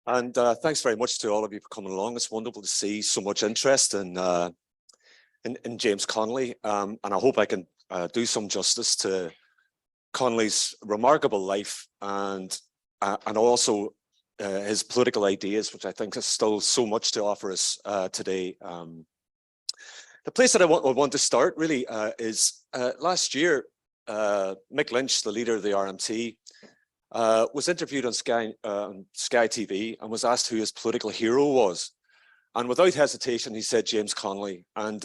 And thanks very much to all of you for coming along. It's wonderful to see so much interest in James Connolly, and I hope I can do some justice to Connolly's remarkable life and also his political ideas, which I think has still so much to offer us today. The place that I want to start really is last year, Mick Lynch, the leader of the RMT, was interviewed on Sky TV and was asked who his political hero was. And without hesitation, he said James Connolly. And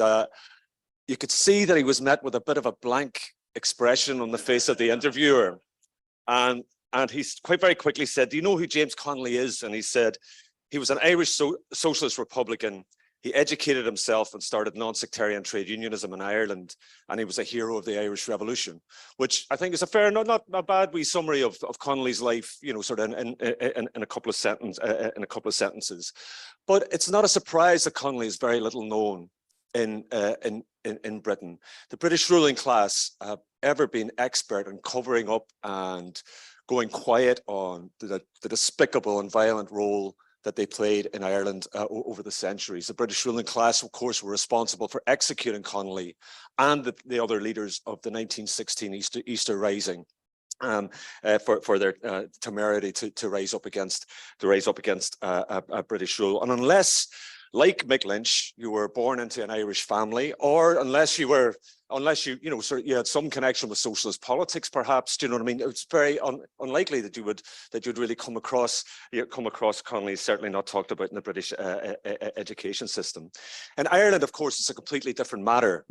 you could see that he was met with a bit of a blank expression on the face of the interviewer. And he quite very quickly said, "Do you know who James Connolly is?" And he said, he was an Irish socialist Republican. He educated himself and started non-sectarian trade unionism in Ireland, and he was a hero of the Irish Revolution, which I think is a fair, not bad wee summary of Connolly's life, you know, sort of in a couple of sentences. But it's not a surprise that Connolly is very little known in Britain. The British ruling class have ever been expert in covering up and going quiet on the despicable and violent role that they played in Ireland over the centuries. The British ruling class, of course, were responsible for executing Connolly and the other leaders of the 1916 Easter Rising for their temerity to rise up against a British rule. And unless, like Mick Lynch, you were born into an Irish family, or unless you had some connection with socialist politics, perhaps, do you know what I mean? It's very unlikely that you'd really come across Connolly. Certainly not talked about in the British education system. In Ireland, of course, it's a completely different matter.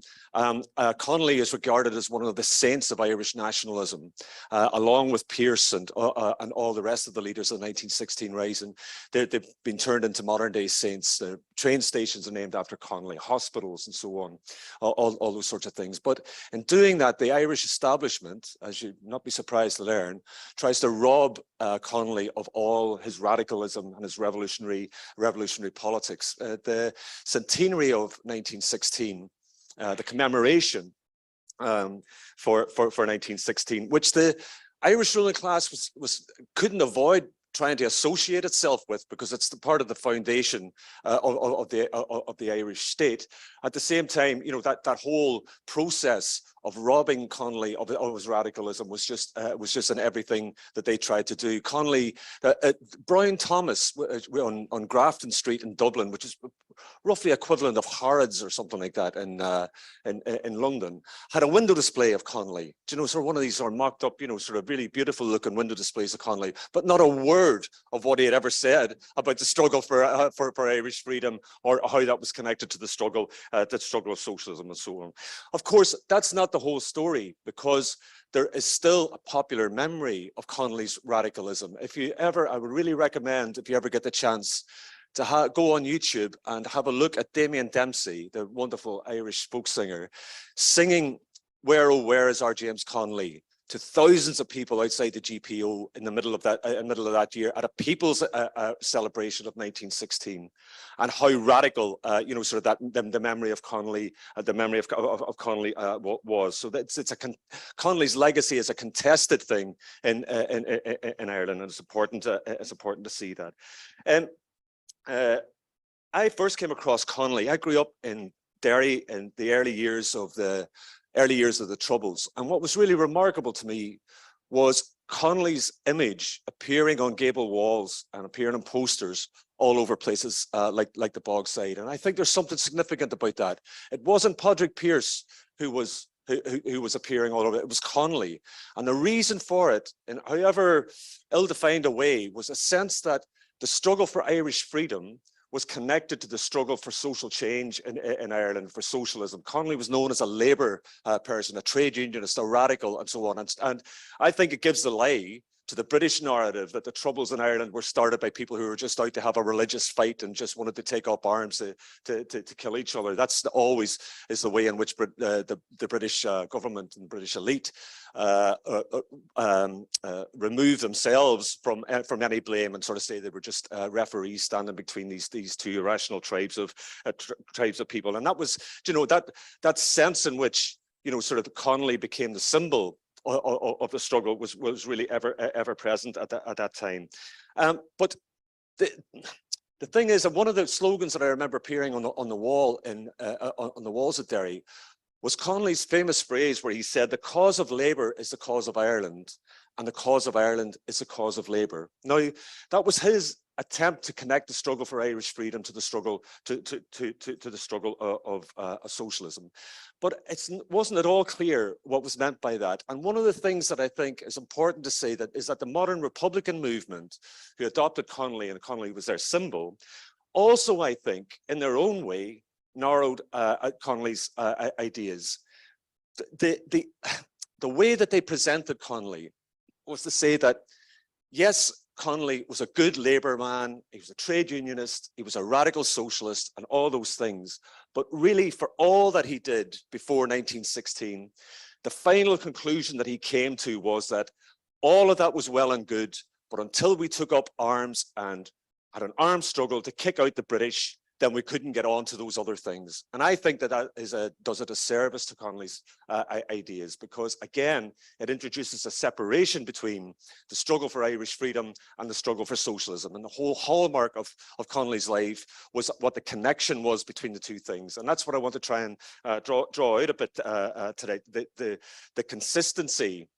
Connolly is regarded as one of the saints of Irish nationalism, along with Pearse and all the rest of the leaders of the 1916 Rising. They've been turned into modern day saints. The train stations are named after Connolly, hospitals and so on, all those sorts of things. But in doing that, the Irish establishment, as you'd not be surprised to learn, tries to rob Connolly of all his radicalism and his revolutionary politics. The centenary of 1916, the commemoration for 1916, which the Irish ruling class couldn't avoid trying to associate itself with, because it's the part of the foundation of the Irish state. At the same time, you know, that whole process of robbing Connolly of his radicalism was just in everything that they tried to do. Connolly, Brian Thomas on Grafton Street in Dublin, which is roughly equivalent of Harrods or something like that in London, had a window display of Connolly. Do you know, sort of one of these sort of mocked up, you know, sort of really beautiful looking window displays of Connolly, but not a word of what he had ever said about the struggle for Irish freedom, or how that was connected to the struggle of socialism and so on. Of course, that's not the whole story, because there is still a popular memory of Connolly's radicalism. I would really recommend, if you ever get the chance, to go on YouTube and have a look at Damien Dempsey, the wonderful Irish folk singer, singing "Where, oh, where is our James Connolly" to thousands of people outside the GPO in the middle of that year at a people's celebration of 1916, and how radical, you know, sort of that the memory of Connolly, Connolly was. So Connolly's legacy is a contested thing in Ireland, and it's important to see that. I first came across Connolly. I grew up in Derry in the early years of the Troubles. And what was really remarkable to me was Connolly's image appearing on gable walls and appearing on posters all over places like the Bogside. And I think there's something significant about that. It wasn't Padraig Pearse who was appearing all over. It was Connolly. And the reason for it, in however ill-defined a way, was a sense that the struggle for Irish freedom was connected to the struggle for social change in Ireland, for socialism. Connolly was known as a labour person, a trade unionist, a radical, and so on. And I think it gives the lie to the British narrative that the Troubles in Ireland were started by people who were just out to have a religious fight and just wanted to take up arms to kill each other. That's always is the way in which the British government and British elite remove themselves from any blame and sort of say they were just referees standing between these two irrational tribes of people. And that was, you know, that sense in which, you know, sort of Connolly became the symbol of the struggle was really ever present at that time. But the thing is that one of the slogans that I remember appearing on the wall on the walls at Derry was Connolly's famous phrase where he said, "The cause of Labour is the cause of Ireland, and the cause of Ireland is the cause of Labour." Now, that was his attempt to connect the struggle for Irish freedom to the struggle to the struggle of socialism. But it wasn't at all clear what was meant by that. And one of the things that I think is important to say is that the modern Republican movement, who adopted Connolly, and Connolly was their symbol, also, I think, in their own way, narrowed Connolly's ideas. The way that they presented Connolly was to say that, yes, Connolly was a good Labour man, he was a trade unionist, he was a radical socialist, and all those things. But really, for all that he did before 1916, the final conclusion that he came to was that all of that was well and good, but until we took up arms and had an armed struggle to kick out the British, then we couldn't get on to those other things. And I think that does a disservice to Connolly's ideas, because again, it introduces a separation between the struggle for Irish freedom and the struggle for socialism. And the whole hallmark of Connolly's life was what the connection was between the two things. And that's what I want to try and draw out a bit today, the consistency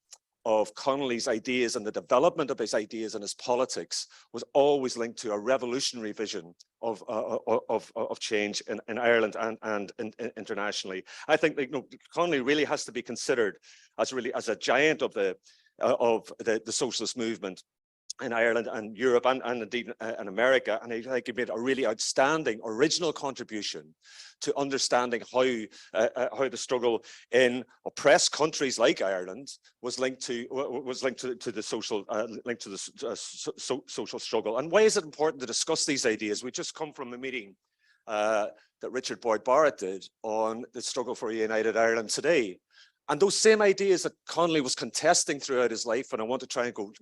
of Connolly's ideas and the development of his ideas and his politics was always linked to a revolutionary vision of change in Ireland and internationally. I think Connolly really has to be considered as a giant of the socialist movement in Ireland and Europe and indeed in America. And I think he made a really outstanding original contribution to understanding how the struggle in oppressed countries like Ireland was linked to the social struggle. And why is it important to discuss these ideas? We just come from a meeting that Richard Boyd Barrett did on the struggle for a united Ireland today. And those same ideas that Connolly was contesting throughout his life, and I want to try and go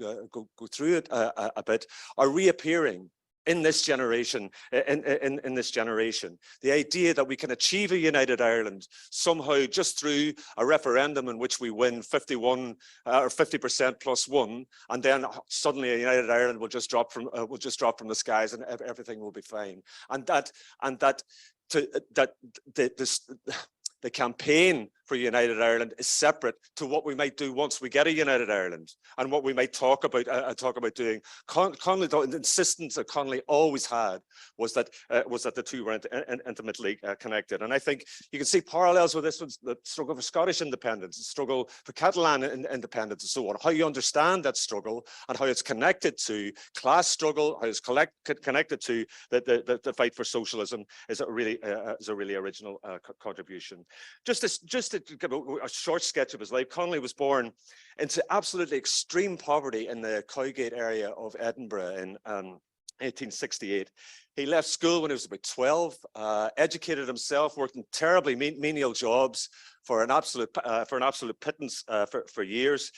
through it a bit, are reappearing in this generation. In this generation, the idea that we can achieve a united Ireland somehow just through a referendum in which we win 51 or 50% plus one, and then suddenly a united Ireland will just drop from the skies, and everything will be fine. And the campaign for United Ireland is separate to what we might do once we get a United Ireland and what we might talk about doing. Connolly, the insistence that Connolly always had was that the two were intimately connected. And I think you can see parallels with this with the struggle for Scottish independence, the struggle for Catalan independence, and so on. How you understand that struggle and how it's connected to class struggle, how it's connected to the fight for socialism is a really original contribution. Just to give a short sketch of his life, Connolly was born into absolutely extreme poverty in the Cowgate area of Edinburgh in 1868. He left school when he was about 12, educated himself, worked in terribly menial jobs for an absolute pittance for years.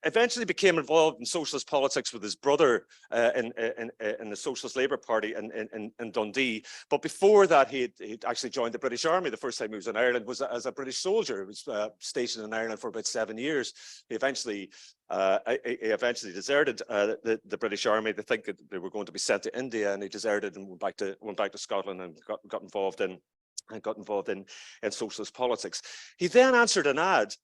Eventually became involved in socialist politics with his brother in the Socialist Labour Party in Dundee. But before that, he'd actually joined the British Army. The first time he was in Ireland was as a British soldier. He was stationed in Ireland for about 7 years. He eventually deserted the British Army. They think that they were going to be sent to India, and he deserted and went back to Scotland and got involved in socialist politics. He then answered an ad.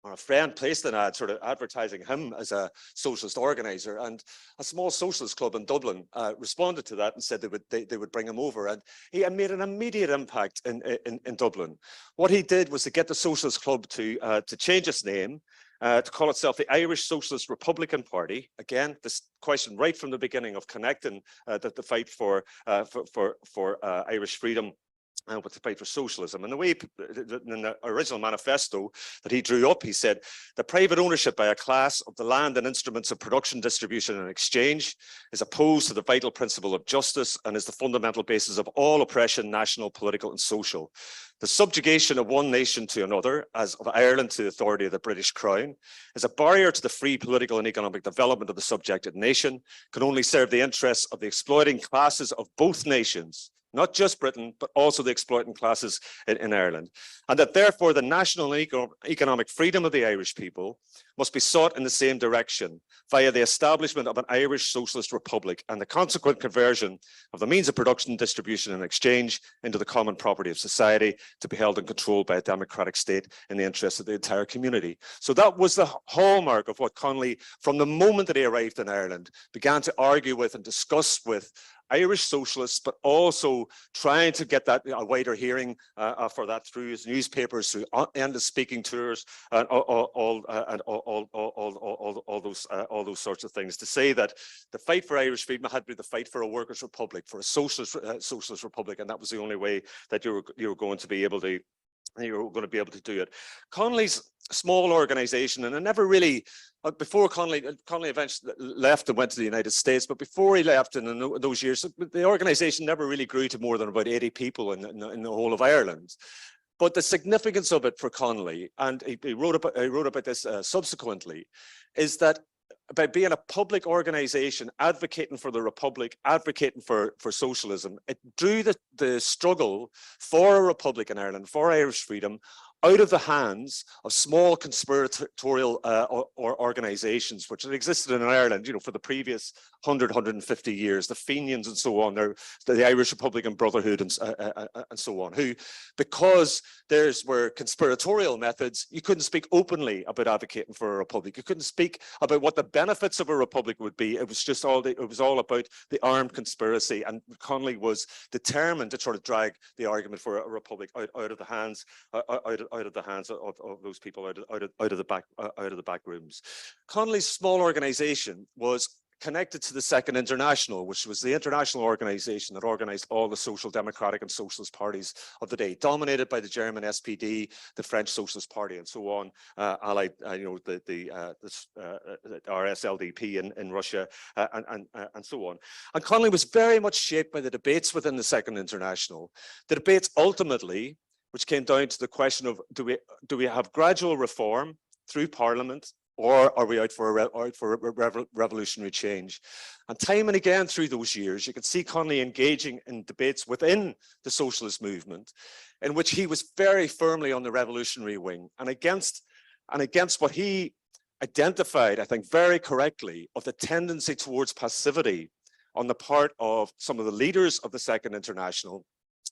Or a friend placed an ad sort of advertising him as a socialist organizer, and a small socialist club in Dublin responded to that and said they would bring him over, and he made an immediate impact in Dublin. What he did was to get the socialist club to change its name, to call itself the Irish Socialist Republican Party. Again, this question right from the beginning of connecting the fight for Irish freedom with the fight for socialism. And the way, in the original manifesto that he drew up, he said, the private ownership by a class of the land and instruments of production, distribution and exchange is opposed to the vital principle of justice and is the fundamental basis of all oppression, national, political and social. The subjugation of one nation to another, as of Ireland to the authority of the British Crown, is a barrier to the free political and economic development of the subjected nation, can only serve the interests of the exploiting classes of both nations, not just Britain, but also the exploiting classes in Ireland. And that therefore the national and economic freedom of the Irish people must be sought in the same direction via the establishment of an Irish socialist republic and the consequent conversion of the means of production, distribution and exchange into the common property of society to be held and controlled by a democratic state in the interest of the entire community. So that was the hallmark of what Connolly, from the moment that he arrived in Ireland, began to argue with and discuss with Irish socialists, but also trying to get that a wider hearing for that through his newspapers, through endless speaking tours, and all those sorts of things. To say that the fight for Irish freedom had to be the fight for a workers' republic, for a socialist republic, and that was the only way that you were going to be able to. You're going to be able to do it. Connolly's small organization, and it never really, before Connolly eventually left and went to the United States, but before he left in those years, the organization never really grew to more than about 80 people in the whole of Ireland. But the significance of it for Connolly, and he wrote about this subsequently, is that by being a public organization advocating for the republic, advocating for socialism, it drew the struggle for a republic in Ireland, for Irish freedom, out of the hands of small conspiratorial organizations, which had existed in Ireland, for the previous 100, 150 years, the Fenians and so on, the Irish Republican Brotherhood and so on, who, because theirs were conspiratorial methods, you couldn't speak openly about advocating for a republic. You couldn't speak about what the benefits of a republic would be. It was just all about the armed conspiracy, and Connolly was determined to try to drag the argument for a republic out of the hands of those people, out of the back rooms. Connolly's small organization was connected to the Second International, which was the international organization that organized all the social democratic and socialist parties of the day, dominated by the German SPD, the French Socialist Party, and so on, allied, the RSLDP in Russia, and so on. And Connolly was very much shaped by the debates within the Second International. The debates ultimately, which came down to the question of, do we have gradual reform through Parliament, or are we out for a revolutionary change? And time and again through those years, you can see Connolly engaging in debates within the socialist movement, in which he was very firmly on the revolutionary wing and against what he identified, I think very correctly, of the tendency towards passivity on the part of some of the leaders of the Second International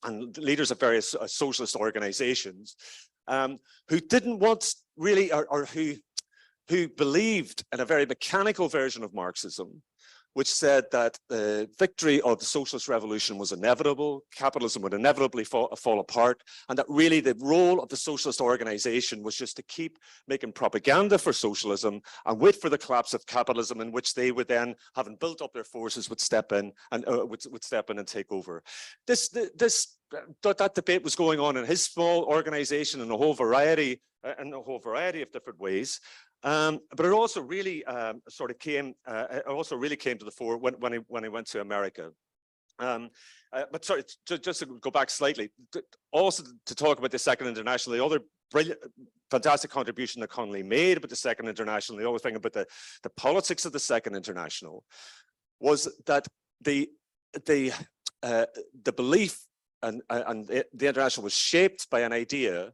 and leaders of various socialist organizations, who didn't want really, or who believed in a very mechanical version of Marxism, which said that the victory of the socialist revolution was inevitable, capitalism would inevitably fall apart, and that really the role of the socialist organization was just to keep making propaganda for socialism and wait for the collapse of capitalism, in which they would then, having built up their forces, would step in and take over. That debate was going on in his small organization in a whole variety of different ways. But it also really came to the fore when he went to America. But sorry, just to go back slightly, also to talk about the Second International, the other brilliant, fantastic contribution that Connolly made about the Second International, the other thing about the politics of the Second International, was that the belief and the International was shaped by an idea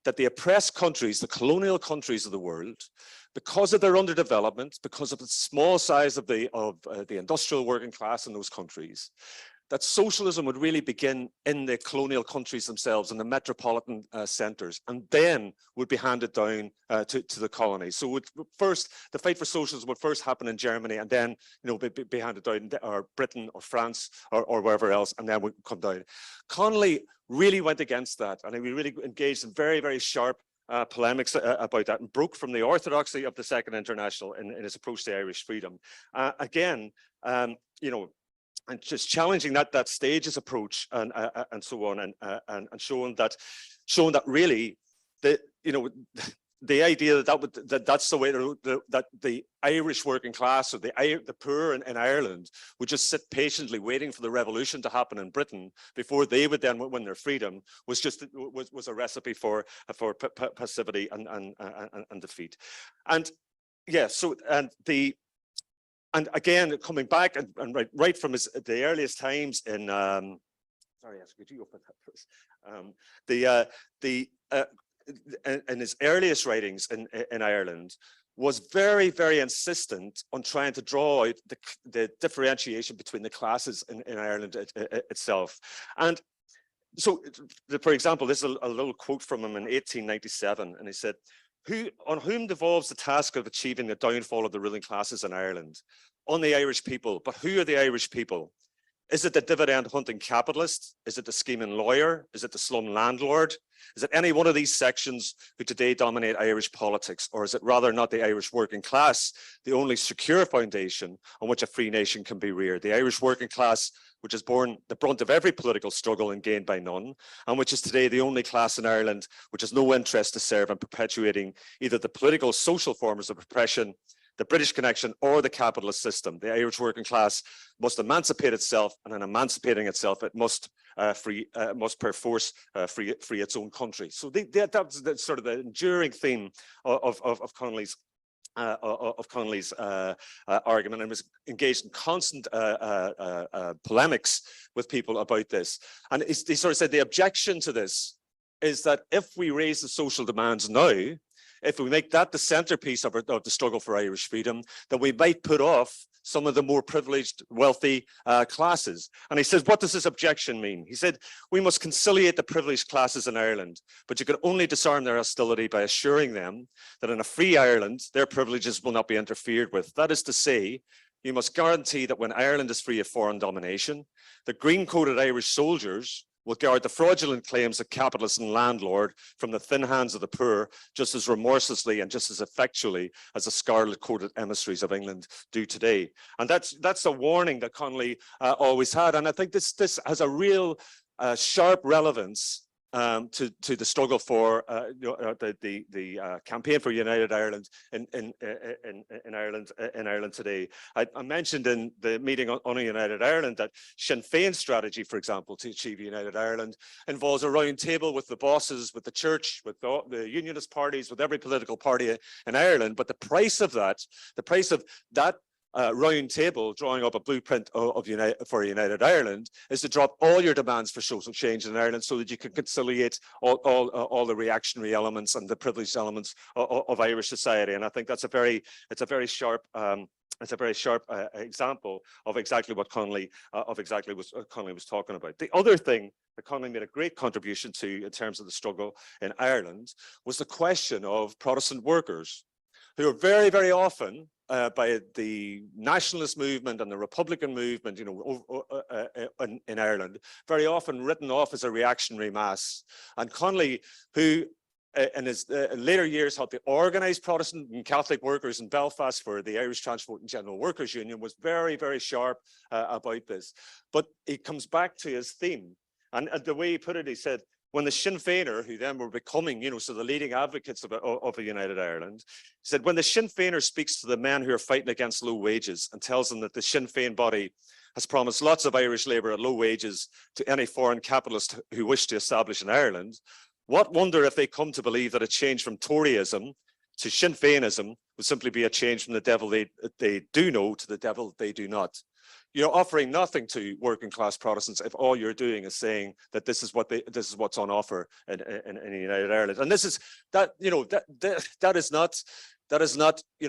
that the oppressed countries, the colonial countries of the world, because of their underdevelopment, because of the small size of the industrial working class in those countries, that socialism would really begin in the colonial countries themselves, in the metropolitan centers, and then would be handed down to the colonies. So the fight for socialism would first happen in Germany, and then be handed down, or Britain or France or wherever else, and then would come down. Connolly really went against that, and he really engaged in very, very sharp polemics about that, and broke from the orthodoxy of the Second International in his approach to Irish freedom. And just challenging that stages approach and so on, and showing that really the idea that's the way that the Irish working class, or the poor in Ireland, would just sit patiently waiting for the revolution to happen in Britain before they would then win their freedom, was a recipe for passivity and defeat. And yeah, so and again, coming back and right from the earliest times in sorry, could you open that first? In his earliest writings in Ireland, was very, very insistent on trying to draw out the differentiation between the classes in Ireland itself. And so, for example, this is a little quote from him in 1897, and he said, on whom devolves the task of achieving the downfall of the ruling classes in Ireland? On the Irish people. But who are the Irish people? Is it the dividend-hunting capitalist? Is it the scheming lawyer? Is it the slum landlord? Is it any one of these sections who today dominate Irish politics? Or is it rather not the Irish working class, the only secure foundation on which a free nation can be reared? The Irish working class, which has borne the brunt of every political struggle and gained by none, and which is today the only class in Ireland which has no interest to serve in perpetuating either the political social forms of oppression, the British connection, or the capitalist system. The Irish working class must emancipate itself, and in emancipating itself, it must must per force free its own country. So that's sort of the enduring theme of Connolly's argument, and was engaged in constant polemics with people about this. And he sort of said the objection to this is that if we raise the social demands now, if we make that the centerpiece of the struggle for Irish freedom, then we might put off some of the more privileged, wealthy classes. And he says, what does this objection mean? He said, we must conciliate the privileged classes in Ireland, but you can only disarm their hostility by assuring them that in a free Ireland, their privileges will not be interfered with. That is to say, you must guarantee that when Ireland is free of foreign domination, the green-coated Irish soldiers will guard the fraudulent claims of capitalist and landlord from the thin hands of the poor just as remorselessly and just as effectually as the scarlet-coated emissaries of England do today. And that's a warning that Connolly always had. And I think this has a real sharp relevance to the struggle for the campaign for United Ireland in Ireland today. I mentioned in the meeting on a United Ireland that Sinn Féin's strategy, for example, to achieve United Ireland involves a round table with the bosses, with the church, with the unionist parties, with every political party in Ireland. But the price of that round table, drawing up a blueprint for United Ireland, is to drop all your demands for social change in Ireland so that you can conciliate all the reactionary elements and the privileged elements of Irish society. And I think it's a very sharp example of exactly what Connolly was talking about. The other thing that Connolly made a great contribution to in terms of the struggle in Ireland was the question of Protestant workers, who are very, very often by the nationalist movement and the Republican movement, in Ireland, very often written off as a reactionary mass. And Connolly, who in his later years helped to organise Protestant and Catholic workers in Belfast for the Irish Transport and General Workers Union, was very, very sharp about this. But he comes back to his theme. And the way he put it, he said, when the Sinn Féiner, who then were becoming, so the leading advocates of a United Ireland, said, when the Sinn Féiner speaks to the men who are fighting against low wages and tells them that the Sinn Féin body has promised lots of Irish labour at low wages to any foreign capitalist who wish to establish in Ireland, what wonder if they come to believe that a change from Toryism to Sinn Féinism would simply be a change from the devil they do know to the devil they do not. You're offering nothing to working class Protestants if all you're doing is saying that this is what's on offer in United Ireland. And this is that is not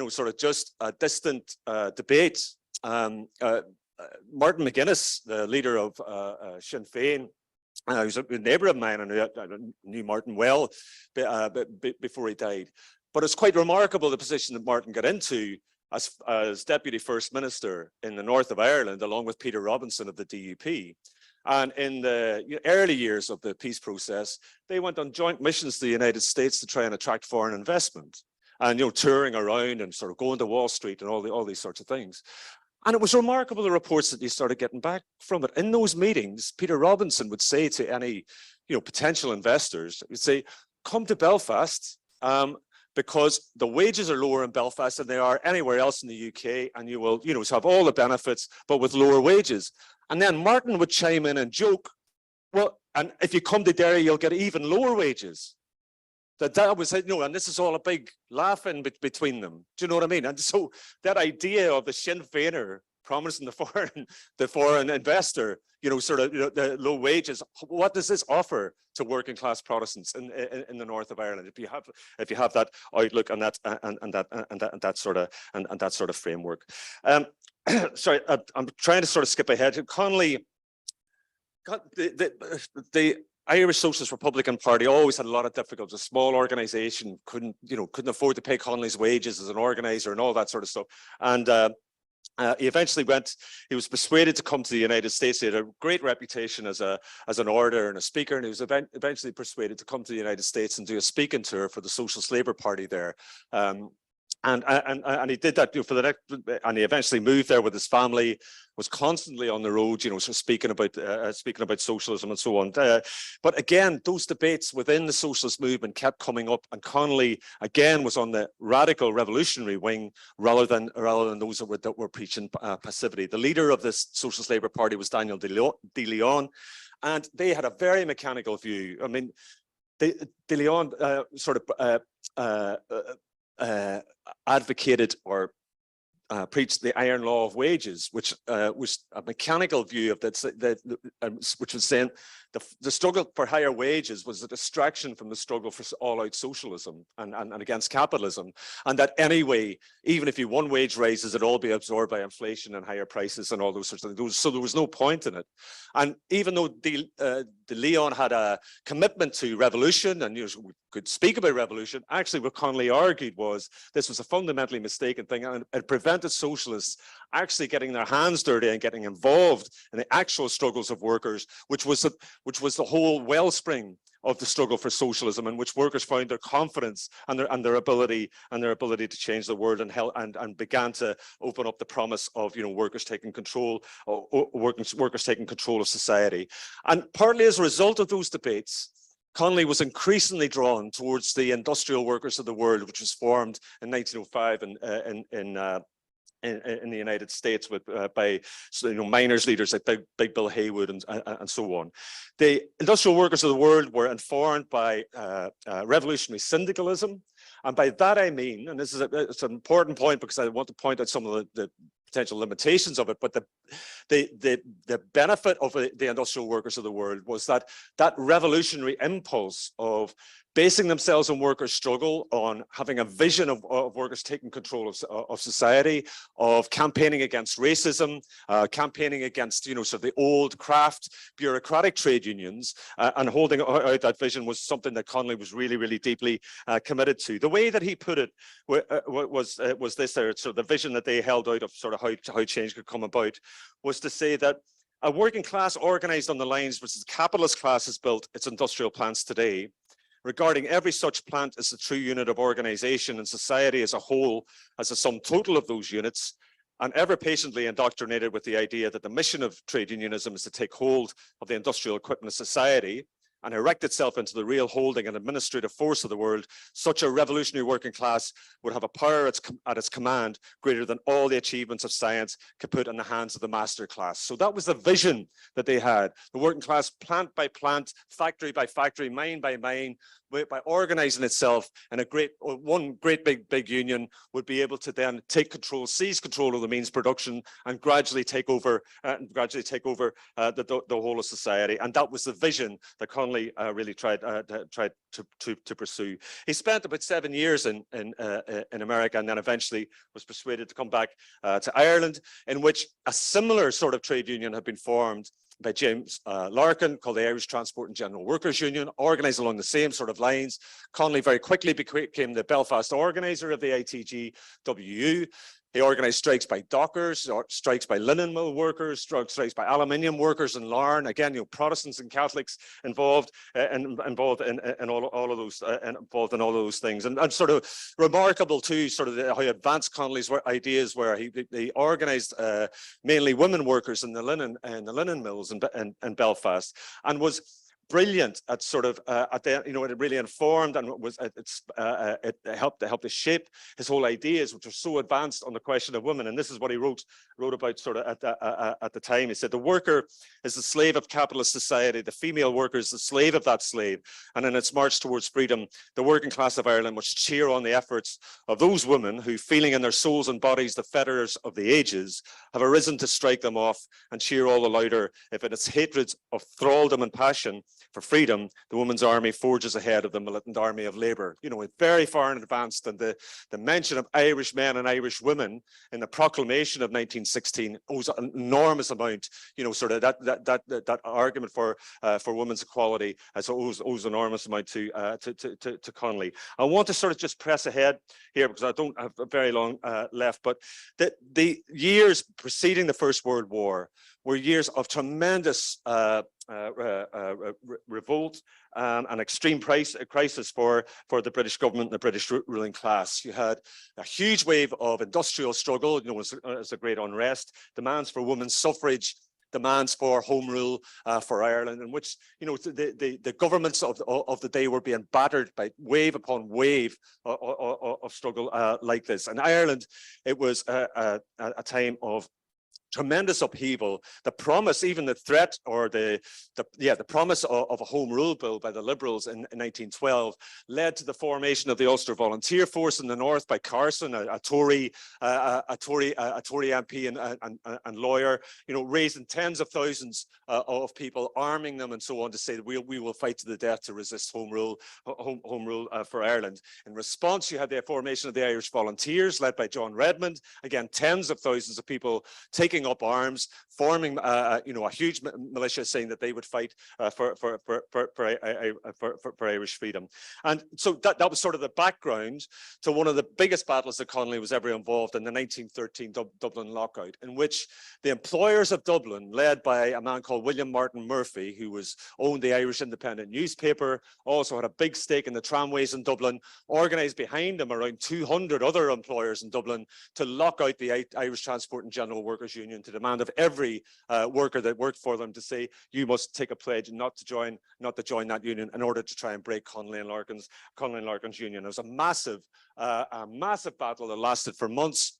sort of just a distant debate. Martin McGuinness, the leader of Sinn Féin, who's a neighbour of mine, and I knew Martin well before he died. But it's quite remarkable the position that Martin got into as Deputy First Minister in the north of Ireland, along with Peter Robinson of the DUP. And in the early years of the peace process, they went on joint missions to the United States to try and attract foreign investment, and touring around and sort of going to Wall Street and all these sorts of things. And it was remarkable, the reports that you started getting back from it. In those meetings, Peter Robinson would say to any potential investors, he'd say, come to Belfast, because the wages are lower in Belfast than they are anywhere else in the UK, and you will, have all the benefits, but with lower wages. And then Martin would chime in and joke, well, and if you come to Derry, you'll get even lower wages. That was, and this is all a big laughing between them. Do you know what I mean? And so that idea of the Sinn Féiner promising the foreign investor, sort of the low wages. What does this offer to working class Protestants in the north of Ireland? If you have that outlook and that sort of framework. Sorry, I'm trying to sort of skip ahead. Connolly got the Irish Socialist Republican Party always had a lot of difficulties. A small organization couldn't afford to pay Connolly's wages as an organizer and all that sort of stuff. And he eventually he was persuaded to come to the United States. He had a great reputation as an orator and a speaker, and he was eventually persuaded to come to the United States and do a speaking tour for the Socialist Labour Party there. And he did that for the next, and he eventually moved there with his family, was constantly on the road, sort of speaking about socialism and so on. But again, those debates within the socialist movement kept coming up, and Connolly again was on the radical revolutionary wing rather than those that were preaching passivity. The leader of this Socialist Labour Party was Daniel de Leon, and they had a very mechanical view. I mean, de Leon advocated or preached the iron law of wages, which was a mechanical view of which was saying the struggle for higher wages was a distraction from the struggle for all-out socialism and against capitalism, and that anyway, even if you won wage raises, it'd all be absorbed by inflation and higher prices and all those sorts of things. So there was no point in it. And even though de Leon had a commitment to revolution and could speak about revolution, actually what Connolly argued was this was a fundamentally mistaken thing, and it prevented socialists actually getting their hands dirty and getting involved in the actual struggles of workers, which was the whole wellspring of the struggle for socialism, in which workers found their confidence and their ability to change the world, and began to open up the promise of workers taking control, workers taking control of society. And partly as a result of those debates, Connolly was increasingly drawn towards the industrial workers of the world, which was formed in 1905 in the United States by miners' leaders like Big Bill Haywood and so on. The industrial workers of the world were informed by revolutionary syndicalism, and by that I mean, and this is it's an important point because I want to point out some of the potential limitations of it, but the benefit of the industrial workers of the world was that revolutionary impulse of basing themselves on workers' struggle, on having a vision of workers taking control of society, of campaigning against racism, campaigning against sort of the old craft bureaucratic trade unions, and holding out that vision was something that Connolly was really, really deeply committed to. The way that he put it was this: sort of the vision that they held out of sort of how change could come about was to say that a working class organized on the lines which the capitalist class has built its industrial plants today, regarding every such plant as a true unit of organization and society as a whole as a sum total of those units, and ever patiently indoctrinated with the idea that the mission of trade unionism is to take hold of the industrial equipment of society and erect itself into the real holding and administrative force of the world, such a revolutionary working class would have a power at its command greater than all the achievements of science could put in the hands of the master class. So that was the vision that they had. The working class, plant by plant, factory by factory, mine by mine, by organizing itself in one great big union, would be able to then seize control of the means production and gradually take over the whole of society. And that was the vision that Connolly really tried to pursue. He spent about 7 years in America, and then eventually was persuaded to come back to Ireland, in which a similar sort of trade union had been formed by James Larkin, called the Irish Transport and General Workers Union, organised along the same sort of lines. Connolly very quickly became the Belfast organiser of the ITGWU. He organised strikes by dockers, strikes by linen mill workers, strikes by aluminium workers in Larne. Again, Protestants and Catholics involved in all of those things, and sort of remarkable too, sort of how advanced Connolly's ideas were. He organised mainly women workers in the linen mills in Belfast, and was brilliant at sort of it really informed and was it helped to shape his whole ideas, which were so advanced on the question of women. And this is what he wrote about sort of at the time. He said, the worker is the slave of capitalist society, the female worker is the slave of that slave, and in its march towards freedom, the working class of Ireland must cheer on the efforts of those women who, feeling in their souls and bodies the fetters of the ages, have arisen to strike them off, and cheer all the louder if in its hatred of thraldom and passion for freedom, the women's army forges ahead of the militant army of labour. You know, very far in advance, and the mention of Irish men and Irish women in the proclamation of 1916 owes an enormous amount, you know, sort of that argument for women's equality owes enormous amount to Connolly. I want to sort of just press ahead here because I don't have very long left, but the years preceding the First World War were years of tremendous revolt and extreme crisis for the British government and the British ruling class. You had a huge wave of industrial struggle, you know, as a great unrest, demands for women's suffrage, demands for home rule for Ireland, in which, you know, the governments of the day were being battered by wave upon wave of struggle like this. And Ireland, it was a time of tremendous upheaval. The promise, even the threat or the promise of a home rule bill by the Liberals in 1912 led to the formation of the Ulster Volunteer Force in the north by Carson, a Tory MP and lawyer, you know, raising tens of thousands of people, arming them and so on to say that we will fight to the death to resist home rule for Ireland. In response, you had the formation of the Irish Volunteers led by John Redmond. Again, tens of thousands of people taking up arms, forming a huge militia, saying that they would fight for Irish freedom. And so that was sort of the background to one of the biggest battles that Connolly was ever involved in, the 1913 Dublin lockout, in which the employers of Dublin, led by a man called William Martin Murphy, who owned the Irish Independent newspaper, also had a big stake in the tramways in Dublin, organised behind him around 200 other employers in Dublin to lock out the Irish Transport and General Workers Union, to demand of every worker that worked for them to say, you must take a pledge not to join that union in order to try and break Connolly and Larkin's union. It was a massive battle that lasted for months,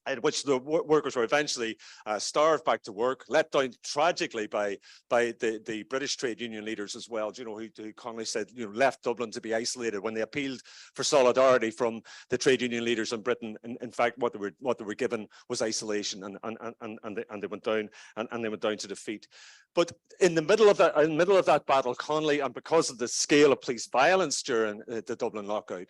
in which the workers were eventually starved back to work, let down tragically by the British trade union leaders as well, you know, who Connolly said, you know, left Dublin to be isolated when they appealed for solidarity from the trade union leaders in Britain. In fact, what they were given was isolation, and they went down to defeat. But in the middle of that battle, Connolly, and because of the scale of police violence during the Dublin lockout,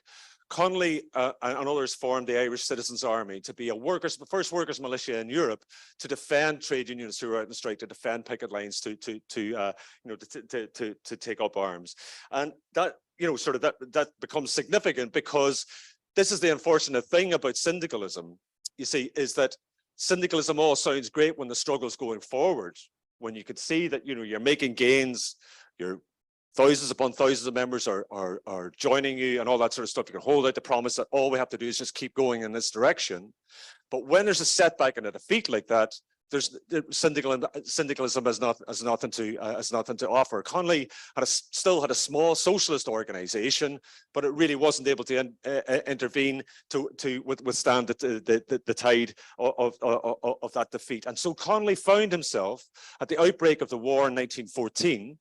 Connolly and others formed the Irish Citizens' Army to be the first workers' militia in Europe to defend trade unions who were out on strike, to defend picket lines, to take up arms. And that, you know, sort of that becomes significant, because this is the unfortunate thing about syndicalism, you see, is that syndicalism all sounds great when the struggle's going forward, when you can see that, you know, you're making gains, you're thousands upon thousands of members are joining you and all that sort of stuff. You can hold out the promise that all we have to do is just keep going in this direction. But when there's a setback and a defeat like that, syndicalism has nothing to offer. Connolly still had a small socialist organization, but it really wasn't able to intervene to withstand the tide of that defeat. And so Connolly found himself at the outbreak of the war in 1914.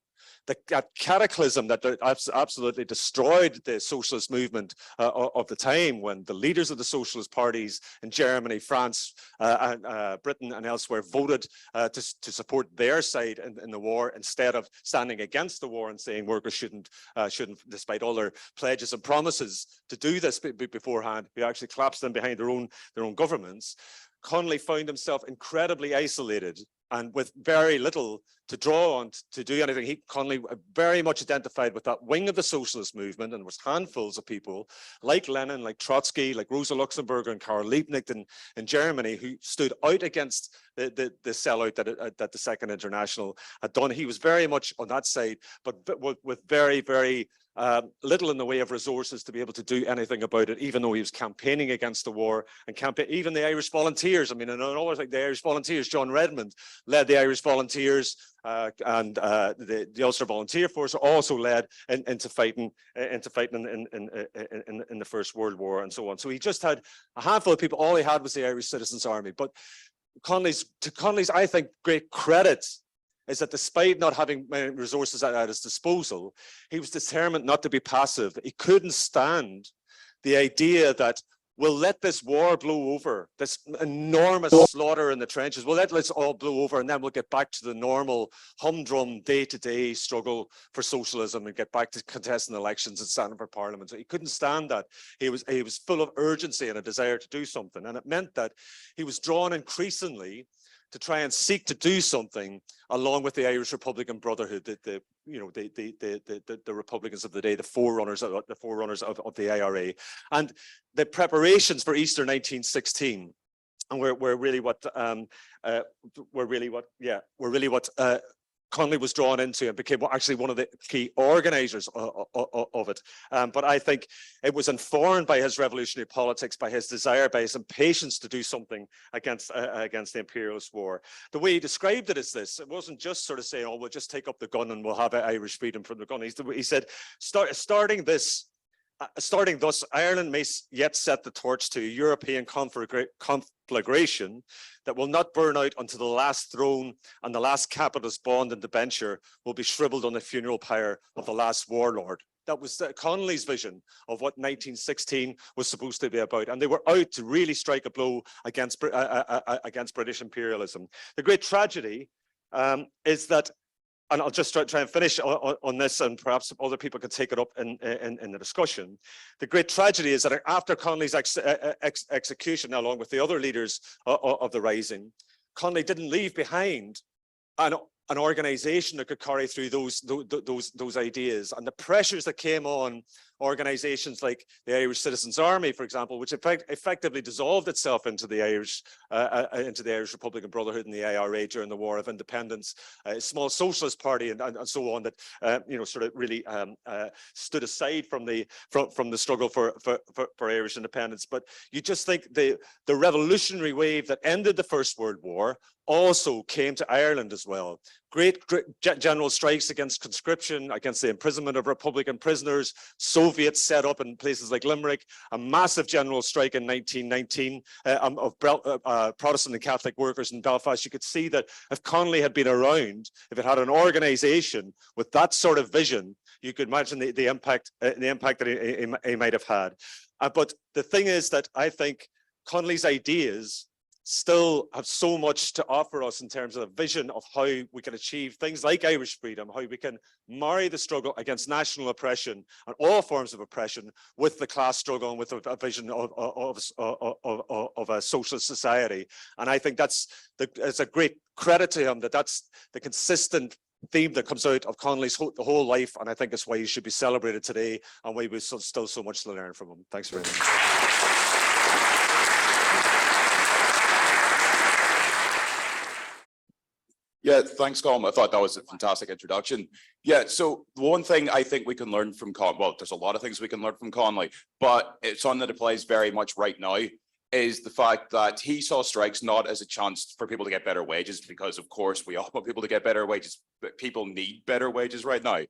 That cataclysm that absolutely destroyed the socialist movement of the time, when the leaders of the socialist parties in Germany, France, Britain and elsewhere voted to support their side in the war, instead of standing against the war and saying workers shouldn't, despite all their pledges and promises to do this beforehand, who actually collapsed them behind their own governments. Connolly found himself incredibly isolated and with very little to draw on to do anything. Connolly very much identified with that wing of the socialist movement, and there was handfuls of people like Lenin, like Trotsky, like Rosa Luxemburg and Karl Liebknecht in Germany, who stood out against the sellout that the Second International had done. He was very much on that side, but with very, very little in the way of resources to be able to do anything about it, even though he was campaigning against the war and even the Irish Volunteers. I mean, and always like the Irish Volunteers, John Redmond led the Irish Volunteers, and the Ulster Volunteer Force also led into fighting in the First World War and so on. So he just had a handful of people. All he had was the Irish Citizens Army. But to Connolly's, I think, great credit is that despite not having many resources at his disposal, he was determined not to be passive. He couldn't stand the idea that we'll let this war blow over, this enormous slaughter in the trenches. We'll let this all blow over, and then we'll get back to the normal humdrum day-to-day struggle for socialism and get back to contesting elections and standing for parliament. So he couldn't stand that. He was full of urgency and a desire to do something, and it meant that he was drawn increasingly to try and seek to do something along with the Irish Republican Brotherhood, the Republicans of the day, the forerunners of the IRA, and the preparations for Easter 1916, and were really what Connolly was drawn into and became actually one of the key organizers of it. But I think it was informed by his revolutionary politics, by his desire, by his impatience to do something against the imperialist war. The way he described it is this: it wasn't just sort of saying, "Oh, we'll just take up the gun and we'll have Irish freedom from the gun." He said, starting thus, Ireland may yet set the torch to a European conflagration that will not burn out until the last throne and the last capitalist bond and debenture will be shriveled on the funeral pyre of the last warlord. That was Connolly's vision of what 1916 was supposed to be about. And they were out to really strike a blow against British imperialism. The great tragedy is that, and I'll just try and finish on this, and perhaps other people can take it up in the discussion. The great tragedy is that after Connolly's execution, along with the other leaders of the Rising, Connolly didn't leave behind an organization that could carry through those ideas, and the pressures that came on organizations like the Irish Citizens Army, for example, which effectively dissolved itself into the Irish Republican Brotherhood and the IRA during the War of Independence, a small socialist party, and so on, that sort of really stood aside from the struggle for Irish independence. But you just think the revolutionary wave that ended the First World War also came to Ireland as well. Great general strikes against conscription, against the imprisonment of Republican prisoners, Soviets set up in places like Limerick, a massive general strike in 1919 of Protestant and Catholic workers in Belfast. You could see that if Connolly had been around, if it had an organization with that sort of vision, you could imagine the impact that he might have had. But the thing is that I think Connolly's ideas still have so much to offer us in terms of a vision of how we can achieve things like Irish freedom, how we can marry the struggle against national oppression and all forms of oppression with the class struggle and with a vision of a socialist society. And I think it's a great credit to him that's the consistent theme that comes out of Connolly's the whole life, and I think it's why he should be celebrated today and why we've still so much to learn from him. Thanks very much. Yeah, thanks, Colm. I thought that was a fantastic introduction. Yeah, so one thing I think we can learn from Connolly, well, there's a lot of things we can learn from Connolly, but it's something that applies very much right now, is the fact that he saw strikes not as a chance for people to get better wages, because of course we all want people to get better wages, but people need better wages right now.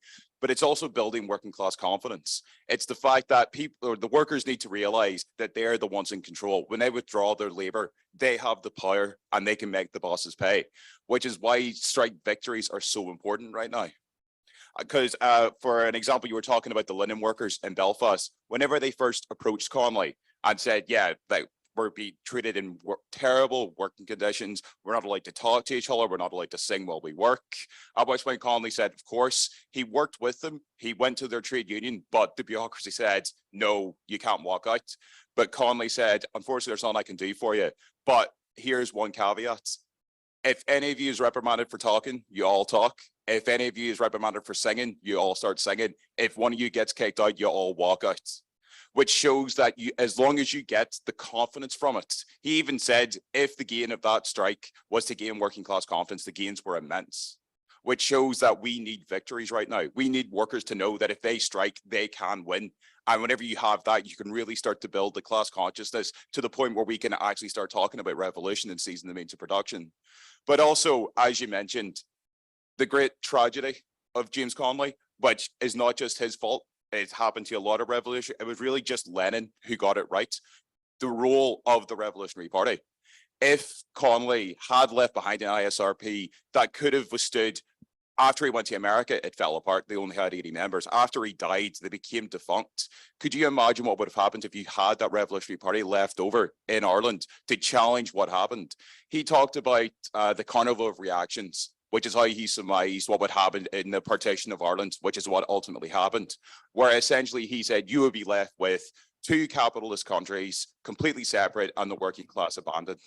But it's also building working class confidence. It's the fact that people, or the workers, need to realize that they're the ones in control. When they withdraw their labor, they have the power and they can make the bosses pay, which is why strike victories are so important right now. Because for an example, you were talking about the linen workers in Belfast. Whenever they first approached Connolly and said, yeah, we're being treated in terrible working conditions, we're not allowed to talk to each other, we're not allowed to sing while we work. At which point Connolly said, of course, he worked with them, he went to their trade union, but the bureaucracy said, no, you can't walk out. But Connolly said, unfortunately, there's nothing I can do for you. But here's one caveat. If any of you is reprimanded for talking, you all talk. If any of you is reprimanded for singing, you all start singing. If one of you gets kicked out, you all walk out. Which shows that you, as long as you get the confidence from it. He even said if the gain of that strike was to gain working class confidence, the gains were immense. which shows that we need victories right now. We need workers to know that if they strike, they can win. And whenever you have that, you can really start to build the class consciousness to the point where we can actually start talking about revolution and seizing the means of production. But also, as you mentioned, the great tragedy of James Connolly, which is not just his fault. It happened to a lot of revolution. It was really just Lenin who got it right. The role of the Revolutionary Party. If Connolly had left behind an ISRP that could have withstood, after he went to America, it fell apart. They only had 80 members. After he died, they became defunct. Could you imagine what would have happened if you had that Revolutionary Party left over in Ireland to challenge what happened? He talked about the carnival of reactions, which is how he surmised what would happen in the partition of Ireland, which is what ultimately happened, where essentially he said you would be left with two capitalist countries, completely separate, and the working class abandoned,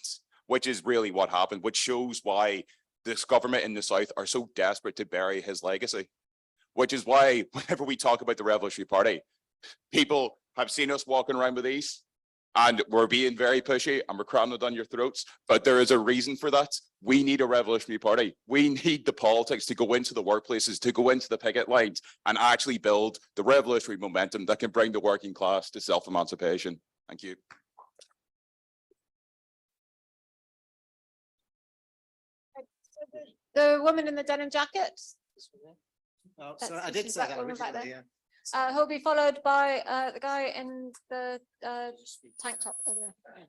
which is really what happened, which shows why this government in the South are so desperate to bury his legacy, which is why whenever we talk about the Revolutionary Party, people have seen us walking around with these, and we're being very pushy and we're cramming it down your throats, but there is a reason for that. We need a Revolutionary Party. We need the politics to go into the workplaces, to go into the picket lines and actually build the revolutionary momentum that can bring the working class to self-emancipation. Thank you. The woman in the denim jacket. Oh, sorry, I did say that originally, yeah. He'll be followed by the guy in the tank top over there.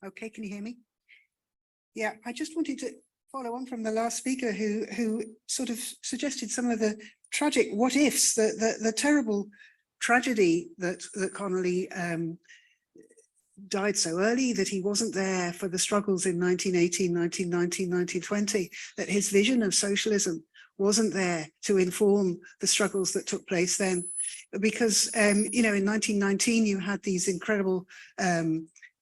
Okay, can you hear me? Yeah, I just wanted to follow on from the last speaker who sort of suggested some of the tragic what ifs, the terrible tragedy that Connolly died so early, that he wasn't there for the struggles in 1918, 1919, 1920, that his vision of socialism wasn't there to inform the struggles that took place then. Because, you know, in 1919, you had these incredible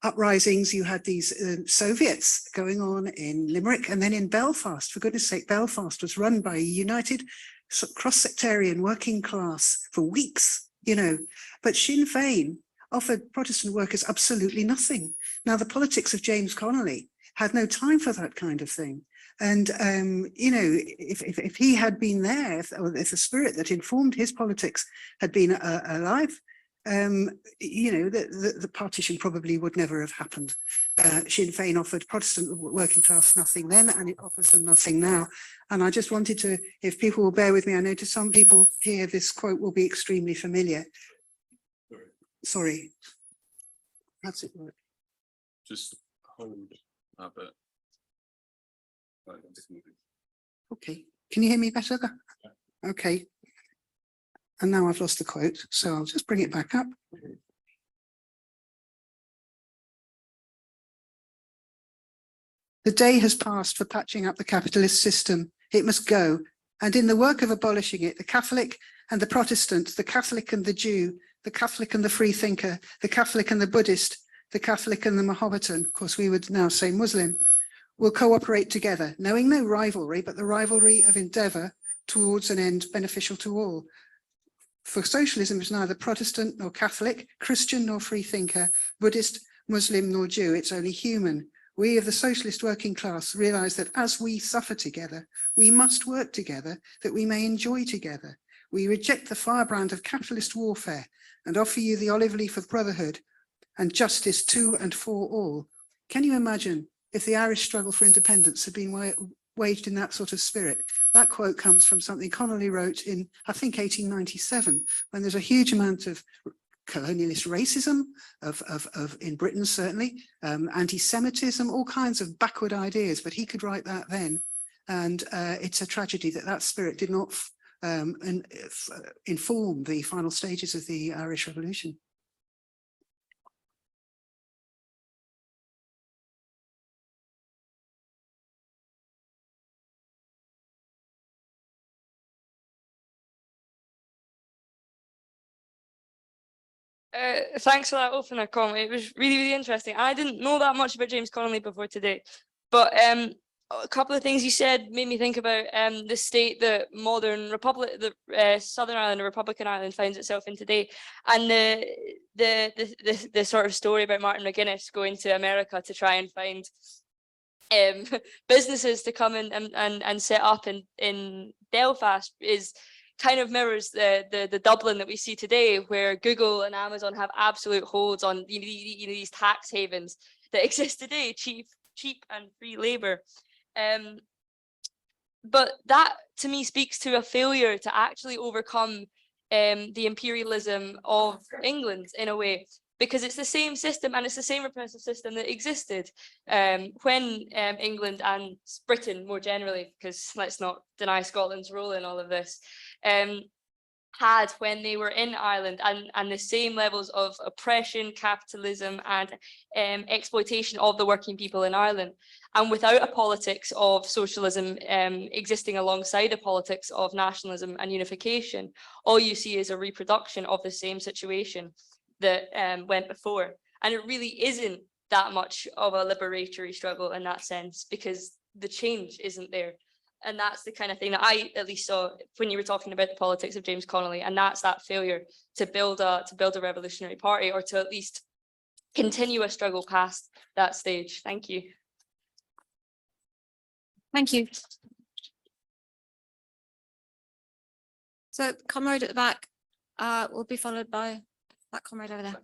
uprisings, you had these Soviets going on in Limerick and then in Belfast. For goodness sake, Belfast was run by a united cross-sectarian working class for weeks, you know, but Sinn Féin offered Protestant workers absolutely nothing. Now, the politics of James Connolly had no time for that kind of thing. And, you know, if he had been there, if the spirit that informed his politics had been alive, you know, the partition probably would never have happened. Sinn Féin offered Protestant working class nothing then, and it offers them nothing now. And I just wanted to, if people will bear with me, I know to some people here, this quote will be extremely familiar. Sorry. How's it work? Just hold a bit. Okay. Can you hear me better? Okay. And now I've lost the quote, so I'll just bring it back up. The day has passed for patching up the capitalist system. It must go. And in the work of abolishing it, the Catholic and the Protestant, the Catholic and the Jew, the Catholic and the free thinker, the Catholic and the Buddhist, the Catholic and the Mohammedan, of course we would now say Muslim, will cooperate together, knowing no rivalry, but the rivalry of endeavour towards an end beneficial to all. For socialism is neither Protestant nor Catholic, Christian nor free thinker, Buddhist, Muslim nor Jew, it's only human. We of the socialist working class realise that as we suffer together, we must work together, that we may enjoy together. We reject the firebrand of capitalist warfare and offer you the olive leaf of brotherhood and justice to and for all. Can you imagine if the Irish struggle for independence had been waged in that sort of spirit? That quote comes from something Connolly wrote in, I think, 1897, when there's a huge amount of colonialist racism in Britain, certainly, anti-Semitism, all kinds of backward ideas, but he could write that then. And it's a tragedy that that spirit did not inform the final stages of the Irish Revolution. Thanks for that opener, Colm. It was really, really interesting. I didn't know that much about James Connolly before today, but a couple of things you said made me think about the state that modern republic, the Southern Ireland, or Republican Ireland, finds itself in today, and the sort of story about Martin McGuinness going to America to try and find businesses to come and set up in Belfast is kind of mirrors the Dublin that we see today, where Google and Amazon have absolute holds on these tax havens that exist today, cheap and free labor. But that to me speaks to a failure to actually overcome the imperialism of England in a way, because it's the same system and it's the same repressive system that existed when England and Britain more generally, because let's not deny Scotland's role in all of this, had when they were in Ireland, and the same levels of oppression, capitalism and exploitation of the working people in Ireland. And without a politics of socialism existing alongside a politics of nationalism and unification, all you see is a reproduction of the same situation that went before. And it really isn't that much of a liberatory struggle in that sense, because the change isn't there. And that's the kind of thing that I at least saw when you were talking about the politics of James Connolly, and that's that failure to build a revolutionary party, or to at least continue a struggle past that stage. Thank you. Thank you. So comrade at the back will be followed by that comrade over there.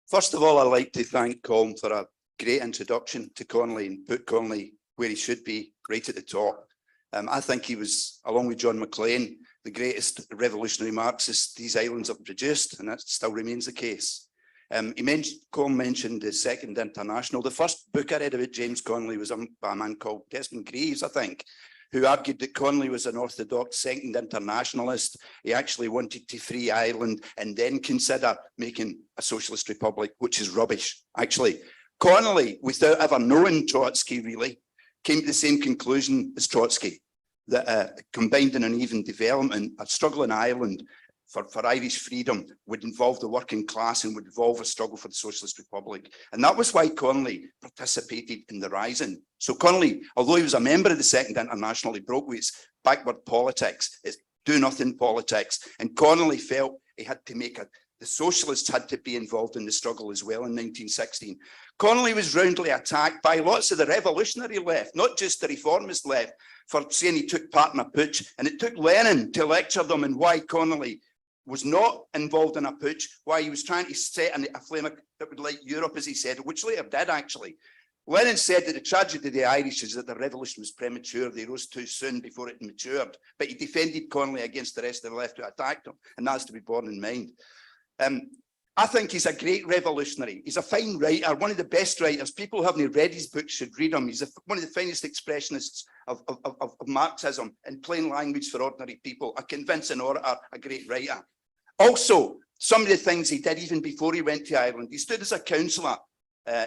First of all, I'd like to thank Colm for a great introduction to Connolly and put Connolly where he should be, right at the top. I think he was, along with John Maclean, the greatest revolutionary Marxist these islands have produced, and that still remains the case. Colm mentioned the Second International. The first book I read about James Connolly was by a man called Desmond Greaves, I think, who argued that Connolly was an orthodox Second Internationalist. He actually wanted to free Ireland and then consider making a socialist republic, which is rubbish, actually. Connolly, without ever knowing Trotsky really, came to the same conclusion as Trotsky, that combined and uneven development, a struggle in Ireland for Irish freedom would involve the working class and would involve a struggle for the Socialist Republic. And that was why Connolly participated in the Rising. So Connolly, although he was a member of the Second International, he broke with his backward politics, his do-nothing politics. And Connolly felt he had to make the socialists had to be involved in the struggle as well in 1916. Connolly was roundly attacked by lots of the revolutionary left, not just the reformist left, for saying he took part in a putsch. And it took Lenin to lecture them on why Connolly was not involved in a putsch, why he was trying to set a flame that would light Europe, as he said, which later did actually. Lenin said that the tragedy of the Irish is that the revolution was premature, they rose too soon before it matured, but he defended Connolly against the rest of the left who attacked him, and that's to be borne in mind. I think he's a great revolutionary. He's a fine writer, one of the best writers. People who haven't read his books should read them. He's one of the finest expressionists of Marxism in plain language for ordinary people, a convincing orator, a great writer. Also, some of the things he did even before he went to Ireland, he stood as a councillor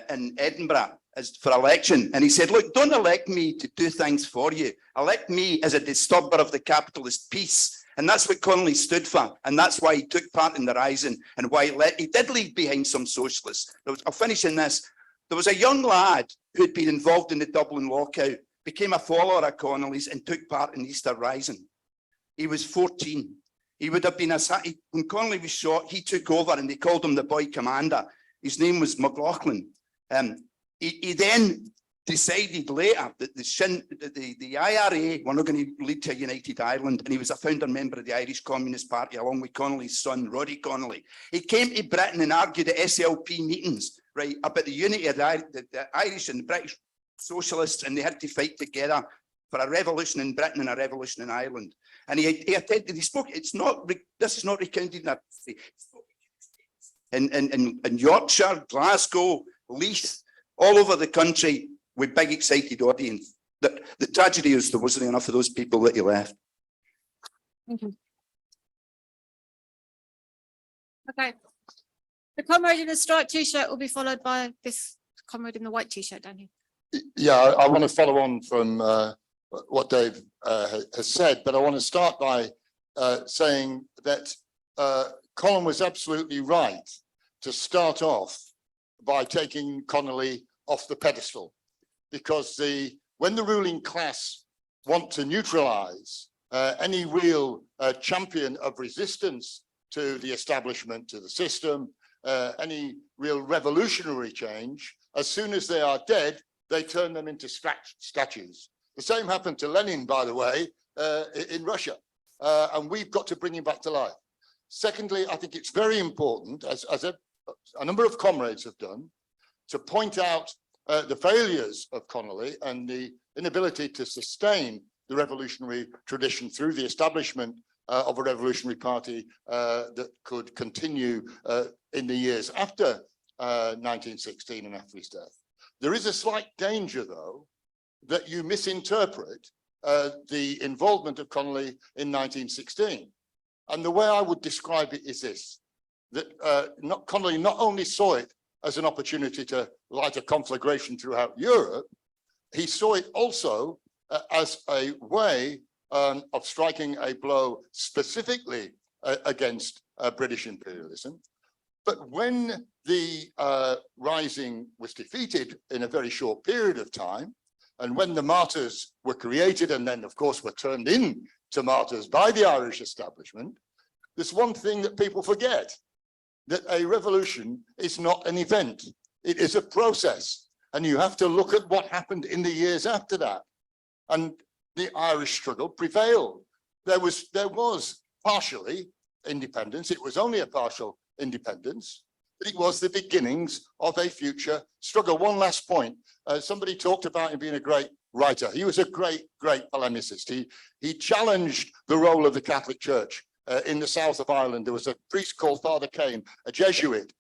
in Edinburgh for election, and he said, look, don't elect me to do things for you. Elect me as a disturber of the capitalist peace. And that's what Connolly stood for, and that's why he took part in the Rising, and why he did leave behind some socialists. I'll finish in this. There was a young lad who'd been involved in the Dublin lockout, became a follower of Connolly's and took part in the Easter Rising. He was 14. He would have been when Connolly was shot, he took over and they called him the boy commander. His name was McLaughlin. He then decided later that the IRA were not going to lead to a united Ireland, and he was a founder member of the Irish Communist Party along with Connolly's son, Roddy Connolly. He came to Britain and argued at SLP meetings, right, about the unity of the Irish and the British socialists, and they had to fight together for a revolution in Britain and a revolution in Ireland. And he attended, he spoke, this is not recounted in Yorkshire, Glasgow, Leith, all over the country, with big excited audience. The tragedy is there wasn't enough of those people that he left. Thank you. Okay. The comrade in the striped t-shirt will be followed by this comrade in the white t-shirt down here. Yeah, I want to follow on from what Dave has said, but I want to start by saying that Colm was absolutely right to start off by taking Connolly off the pedestal. because when the ruling class want to neutralize any real champion of resistance to the establishment, to the system, any real revolutionary change, as soon as they are dead, they turn them into statues. The same happened to Lenin, by the way, in Russia, and we've got to bring him back to life. Secondly, I think it's very important, as a number of comrades have done, to point out the failures of Connolly and the inability to sustain the revolutionary tradition through the establishment of a revolutionary party that could continue in the years after 1916 and after his death. There is a slight danger, though, that you misinterpret the involvement of Connolly in 1916. And the way I would describe it is this, that Connolly not only saw it as an opportunity to light a conflagration throughout Europe, he saw it also as a way of striking a blow specifically against British imperialism. But when the Rising was defeated in a very short period of time, and when the martyrs were created and then, of course, were turned into martyrs by the Irish establishment, there's one thing that people forget, that a revolution is not an event. It is a process. And you have to look at what happened in the years after that. And the Irish struggle prevailed. There was partially independence. It was only a partial independence, but it was the beginnings of a future struggle. One last point. Somebody talked about him being a great writer. He was a great polemicist. He challenged the role of the Catholic Church in the south of Ireland. There was a priest called Father Kane, a Jesuit,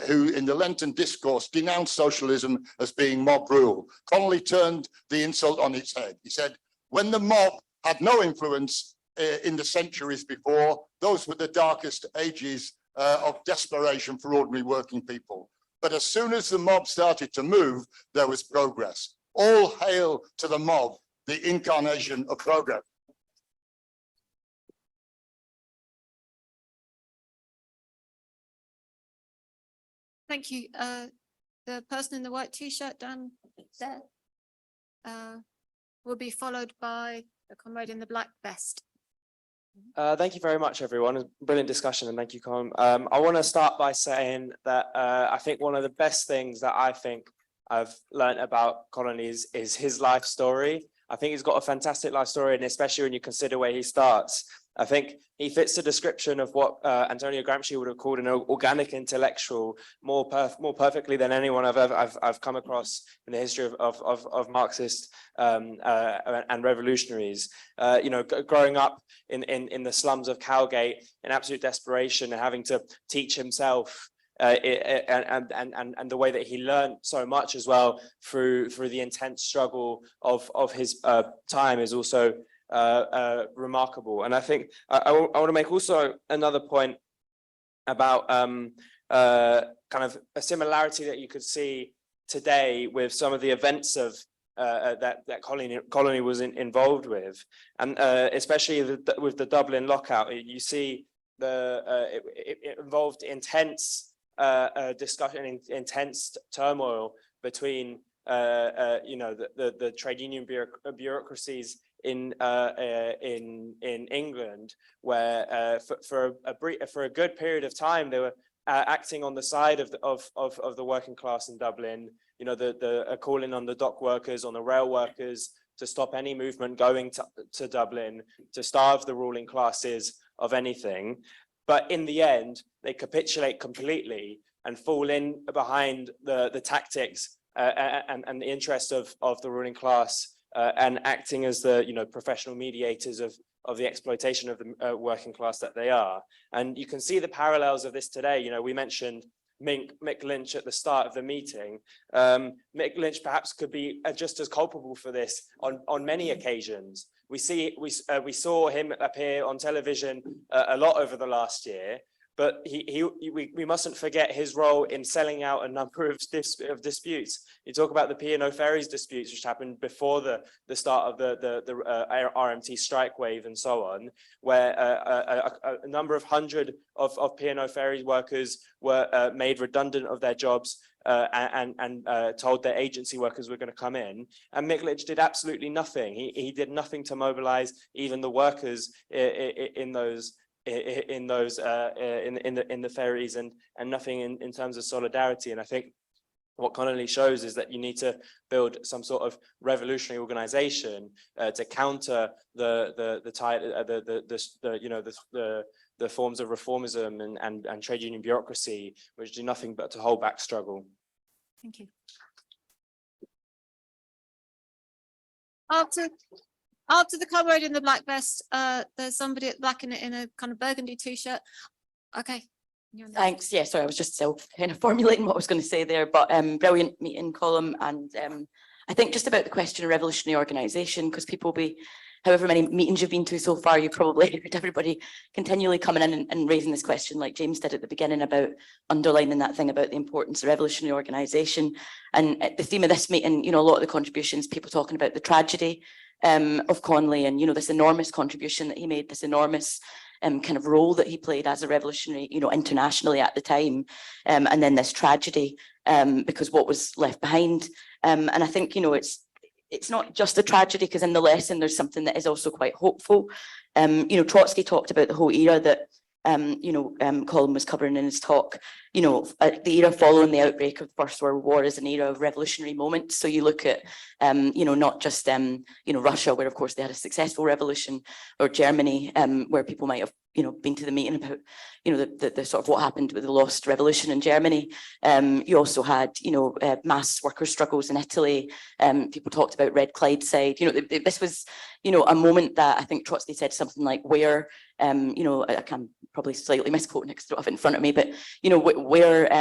who in the Lenten discourse denounced socialism as being mob rule. Connolly turned the insult on its head. He said, when the mob had no influence in the centuries before, those were the darkest ages of desperation for ordinary working people. But as soon as the mob started to move, there was progress. All hail to the mob, the incarnation of progress. Thank you. The person in the white t-shirt down there will be followed by the comrade in the black vest. Thank you very much, everyone. Brilliant discussion, and thank you, Colm. I want to start by saying that I think one of the best things that I think I've learned about Connolly is his life story. I think he's got a fantastic life story, and especially when you consider where he starts. I think he fits the description of what Antonio Gramsci would have called an organic intellectual more perfectly than anyone I've come across in the history of Marxist and revolutionaries. You know, growing up in the slums of Cowgate in absolute desperation and having to teach himself. And the way that he learned so much as well through the intense struggle of his time is also remarkable. And I think I want to make also another point about kind of a similarity that you could see today with some of the events of that Connolly was involved with, and especially with the Dublin lockout. You see it involved intense discussion, intense turmoil between you know, the trade union bureaucracies in England, where for a good period of time they were acting on the side of the working class in Dublin. You know, the calling on the dock workers, on the rail workers, to stop any movement going to Dublin, to starve the ruling classes of anything. But in the end, they capitulate completely and fall in behind the tactics and the interests of the ruling class, and acting as the, you know, professional mediators of the exploitation of the working class that they are. And you can see the parallels of this today. You know, we mentioned Mick Lynch at the start of the meeting. Mick Lynch perhaps could be just as culpable for this on many occasions. We saw him appear on television a lot over the last year, but we mustn't forget his role in selling out a number of disputes. You talk about the P&O Ferries disputes, which happened before the start of the RMT strike wave and so on, where a number of hundred of P&O Ferries workers were made redundant of their jobs told that agency workers were going to come in, and Miklich did absolutely nothing. He did nothing to mobilize even the workers in the ferries, and nothing in terms of solidarity. And I think what Connolly shows is that you need to build some sort of revolutionary organization to counter the forms of reformism and trade union bureaucracy, which do nothing but to hold back struggle. Thank you. After the comrade in the black vest, there's somebody at black in a kind of burgundy t-shirt. Okay. Thanks. Yeah, sorry, I was just kind of formulating what I was going to say there, but brilliant meeting, Colm. And I think just about the question of revolutionary organisation, because people will be, however many meetings you've been to so far, you've probably heard everybody continually coming in and raising this question, like James did at the beginning, about underlining that thing about the importance of revolutionary organisation. And the theme of this meeting, you know, a lot of the contributions, people talking about the tragedy of Connolly, and, you know, this enormous contribution that he made, this enormous kind of role that he played as a revolutionary, you know, internationally at the time, and then this tragedy, because what was left behind. And I think, you know, it's not just a tragedy, because in the lesson there's something that is also quite hopeful. You know, Trotsky talked about the whole era that Colm was covering in his talk. You know, the era following the outbreak of the First World War is an era of revolutionary moments. So you look at, you know, not just, you know, Russia, where of course they had a successful revolution, or Germany, where people might have, you know, been to the meeting about, you know, the sort of what happened with the lost revolution in Germany. You also had, you know, mass worker struggles in Italy. People talked about Red Clydeside. You know, this was, you know, a moment that I think Trotsky said something like where, you know, I can probably slightly misquote because I don't have it in front of me, but, you know, where,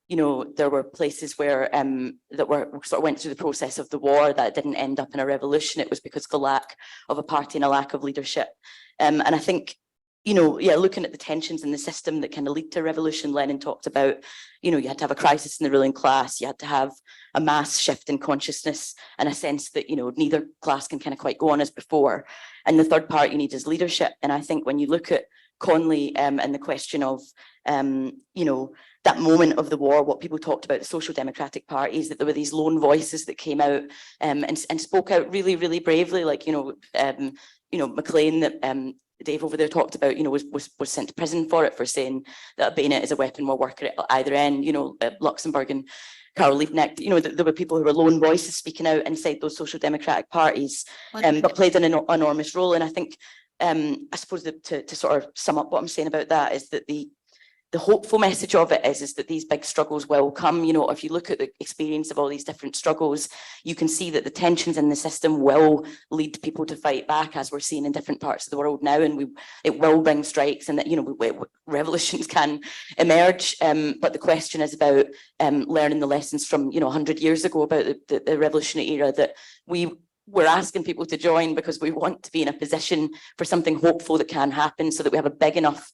you know, there were places where that were sort of went through the process of the war that didn't end up in a revolution. It was because of the lack of a party and a lack of leadership. And I think, you know, yeah, looking at the tensions in the system that kind of lead to revolution, Lenin talked about, you know, you had to have a crisis in the ruling class, you had to have a mass shift in consciousness and a sense that, you know, neither class can kind of quite go on as before. And the third part you need is leadership. And I think when you look at Connolly and the question of, you know, that moment of the war, what people talked about, the social democratic parties, that there were these lone voices that came out and spoke out really, really bravely, like, you know, Maclean, that Dave over there talked about, you know, was sent to prison for it, for saying that a bayonet is a weapon will work at either end. You know, Luxembourg and Karl Liebknecht, you know, there were people who were lone voices speaking out inside those social democratic parties, but played an enormous role. And I think, I suppose that to sort of sum up what I'm saying about that is that the hopeful message of it is that these big struggles will come. You know, if you look at the experience of all these different struggles, you can see that the tensions in the system will lead people to fight back, as we're seeing in different parts of the world now, and it will bring strikes, and that, you know, revolutions can emerge. But the question is about learning the lessons from, you know, 100 years ago about the revolutionary era, that we're asking people to join because we want to be in a position for something hopeful that can happen, so that we have a big enough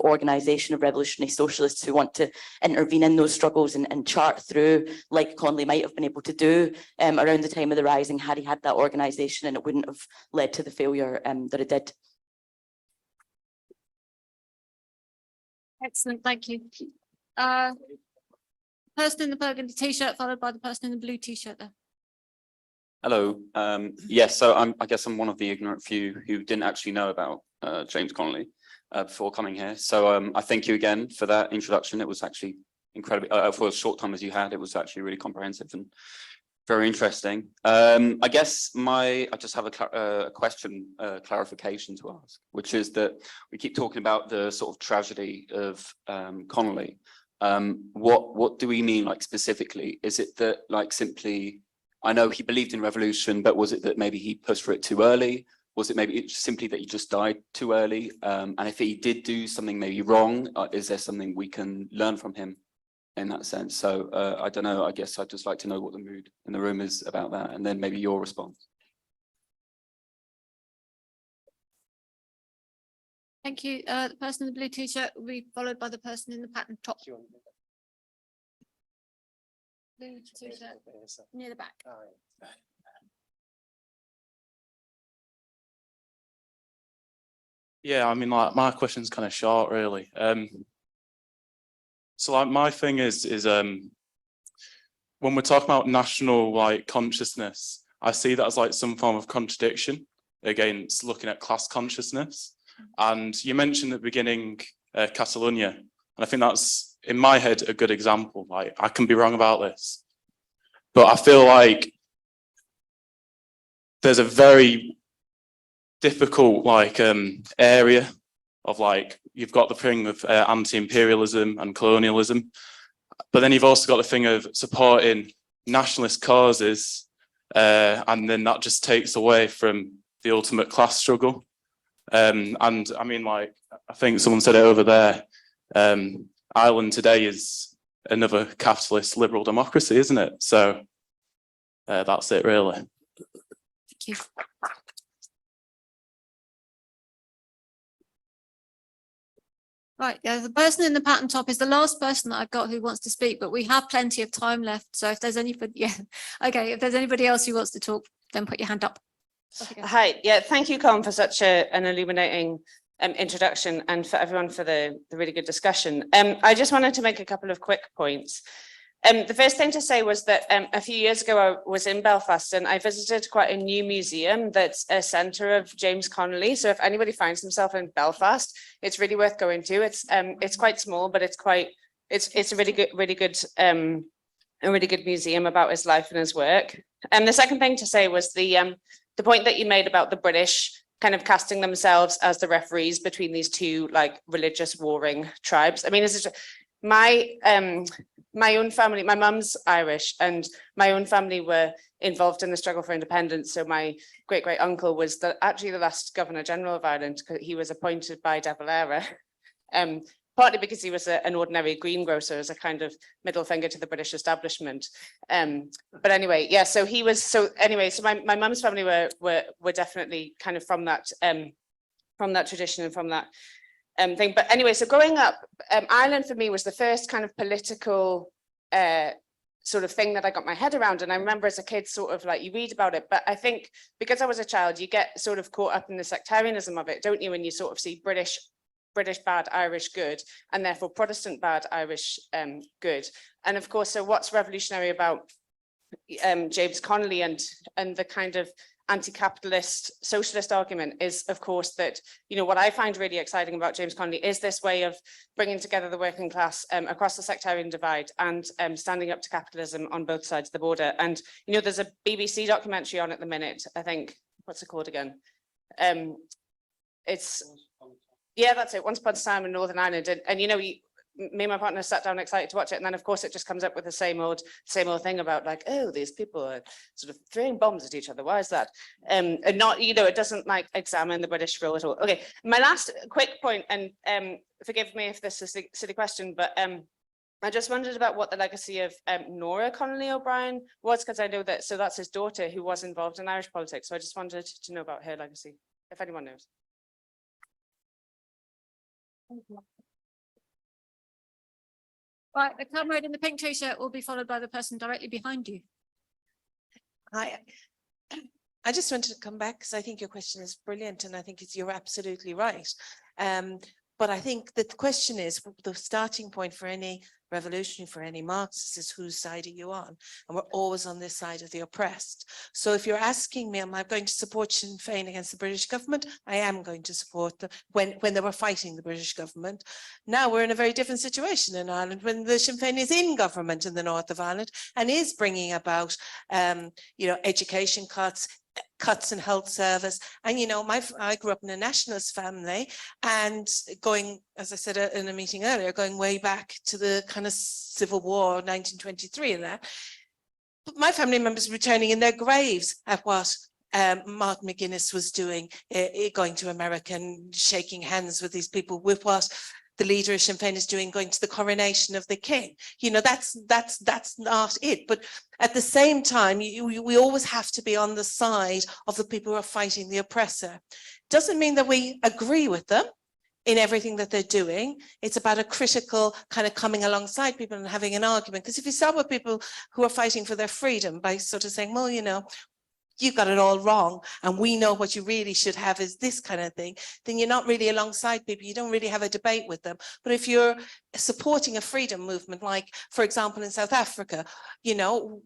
organisation of revolutionary socialists who want to intervene in those struggles and chart through, like Connolly might have been able to do around the time of the Rising, had he had that organisation, and it wouldn't have led to the failure that it did. Excellent, thank you. Person in the burgundy t-shirt followed by the person in the blue t-shirt there. Hello. Yes, so I guess I'm one of the ignorant few who didn't actually know about James Connolly before coming here. So I thank you again for that introduction. It was actually incredibly, for as short time as you had, it was actually really comprehensive and very interesting. I guess I just have a question, clarification to ask, which is that we keep talking about the sort of tragedy of Connolly. What do we mean, like, specifically? Is it that, like, simply, I know he believed in revolution, but was it that maybe he pushed for it too early? Was it maybe simply that he just died too early? And if he did do something maybe wrong, is there something we can learn from him in that sense? So I don't know, I guess I'd just like to know what the mood in the room is about that, and then maybe your response. Thank you. The person in the blue t-shirt will be followed by the person in the patterned top. Blue t-shirt near the back. Yeah, I mean, my question's kind of short, really. So like my thing is when we're talking about national like consciousness, I see that as like some form of contradiction against looking at class consciousness. And you mentioned at the beginning Catalonia, and I think that's in my head a good example. Like I can be wrong about this, but I feel like there's a very difficult like area of like, you've got the thing of anti-imperialism and colonialism, but then you've also got the thing of supporting nationalist causes, and then that just takes away from the ultimate class struggle. And I mean, like, I think someone said it over there, Ireland today is another capitalist liberal democracy, isn't it? So that's it really. Thank you. Right, yeah, the person in the pattern top is the last person that I've got who wants to speak, but we have plenty of time left. So if there's anybody, yeah, okay, if there's anybody else who wants to talk, then put your hand up. Hi, yeah, thank you, Colm, for such an illuminating introduction, and for everyone for the really good discussion. I just wanted to make a couple of quick points. The first thing to say was that a few years ago I was in Belfast and I visited quite a new museum that's a centre of James Connolly. So if anybody finds himself in Belfast, it's really worth going to. It's quite small, but it's a really good museum about his life and his work. And the second thing to say was the point that you made about the British kind of casting themselves as the referees between these two like religious warring tribes. I mean, this is my own family, my mum's Irish, and my own family were involved in the struggle for independence. So my great uncle was actually the last Governor General of Ireland. He was appointed by De Valera, partly because he was an ordinary greengrocer, as a kind of middle finger to the British establishment. But anyway, yeah. So he was. So anyway, so my mum's family were definitely kind of from that tradition and from that thing. But anyway, so growing up, Ireland for me was the first kind of political sort of thing that I got my head around. And I remember as a kid, sort of like, you read about it, but I think because I was a child, you get sort of caught up in the sectarianism of it, don't you? When you sort of see British bad, Irish good, and therefore Protestant bad, Irish good. And of course, so what's revolutionary about James Connolly and the kind of anti-capitalist socialist argument is, of course, that, you know, what I find really exciting about James Connolly is this way of bringing together the working class across the sectarian divide and standing up to capitalism on both sides of the border. And, you know, there's a BBC documentary on at the minute, I think, what's it called again? Yeah, that's it, Once Upon a Time in Northern Ireland. And you know, me and my partner sat down excited to watch it, and then of course it just comes up with the same old thing about like, oh, these people are sort of throwing bombs at each other. Why is that? And not, you know, it doesn't like examine the British role at all. Okay, my last quick point, and forgive me if this is a silly question, but I just wondered about what the legacy of Nora Connolly O'Brien was, because I know that, so that's his daughter who was involved in Irish politics. So I just wanted to know about her legacy, if anyone knows. Right, the comrade in the pink t-shirt will be followed by the person directly behind you. Hi, I just wanted to come back because I think your question is brilliant, and I think you're absolutely right. But I think that the question is, the starting point for any revolutionary, for any Marxist, is whose side are you on? And we're always on this side of the oppressed. So if you're asking me, am I going to support Sinn Féin against the British government? I am going to support them when they were fighting the British government. Now we're in a very different situation in Ireland when the Sinn Féin is in government in the north of Ireland and is bringing about, you know, education cuts in health service. And, you know, I grew up in a nationalist family, and going, as I said in a meeting earlier, going way back to the kind of Civil War, 1923 and that. But my family members returning in their graves at what Martin McGuinness was doing, going to America and shaking hands with these people, with what the leader of Sinn Féin is doing, going to the coronation of the king. You know, that's not it. But at the same time, we always have to be on the side of the people who are fighting the oppressor. Doesn't mean that we agree with them in everything that they're doing. It's about a critical kind of coming alongside people and having an argument. Because if you start with people who are fighting for their freedom by sort of saying, well, you know, you got it all wrong and we know what you really should have is this kind of thing, then you're not really alongside people. You don't really have a debate with them. But if you're supporting a freedom movement, like, for example, in South Africa, you know,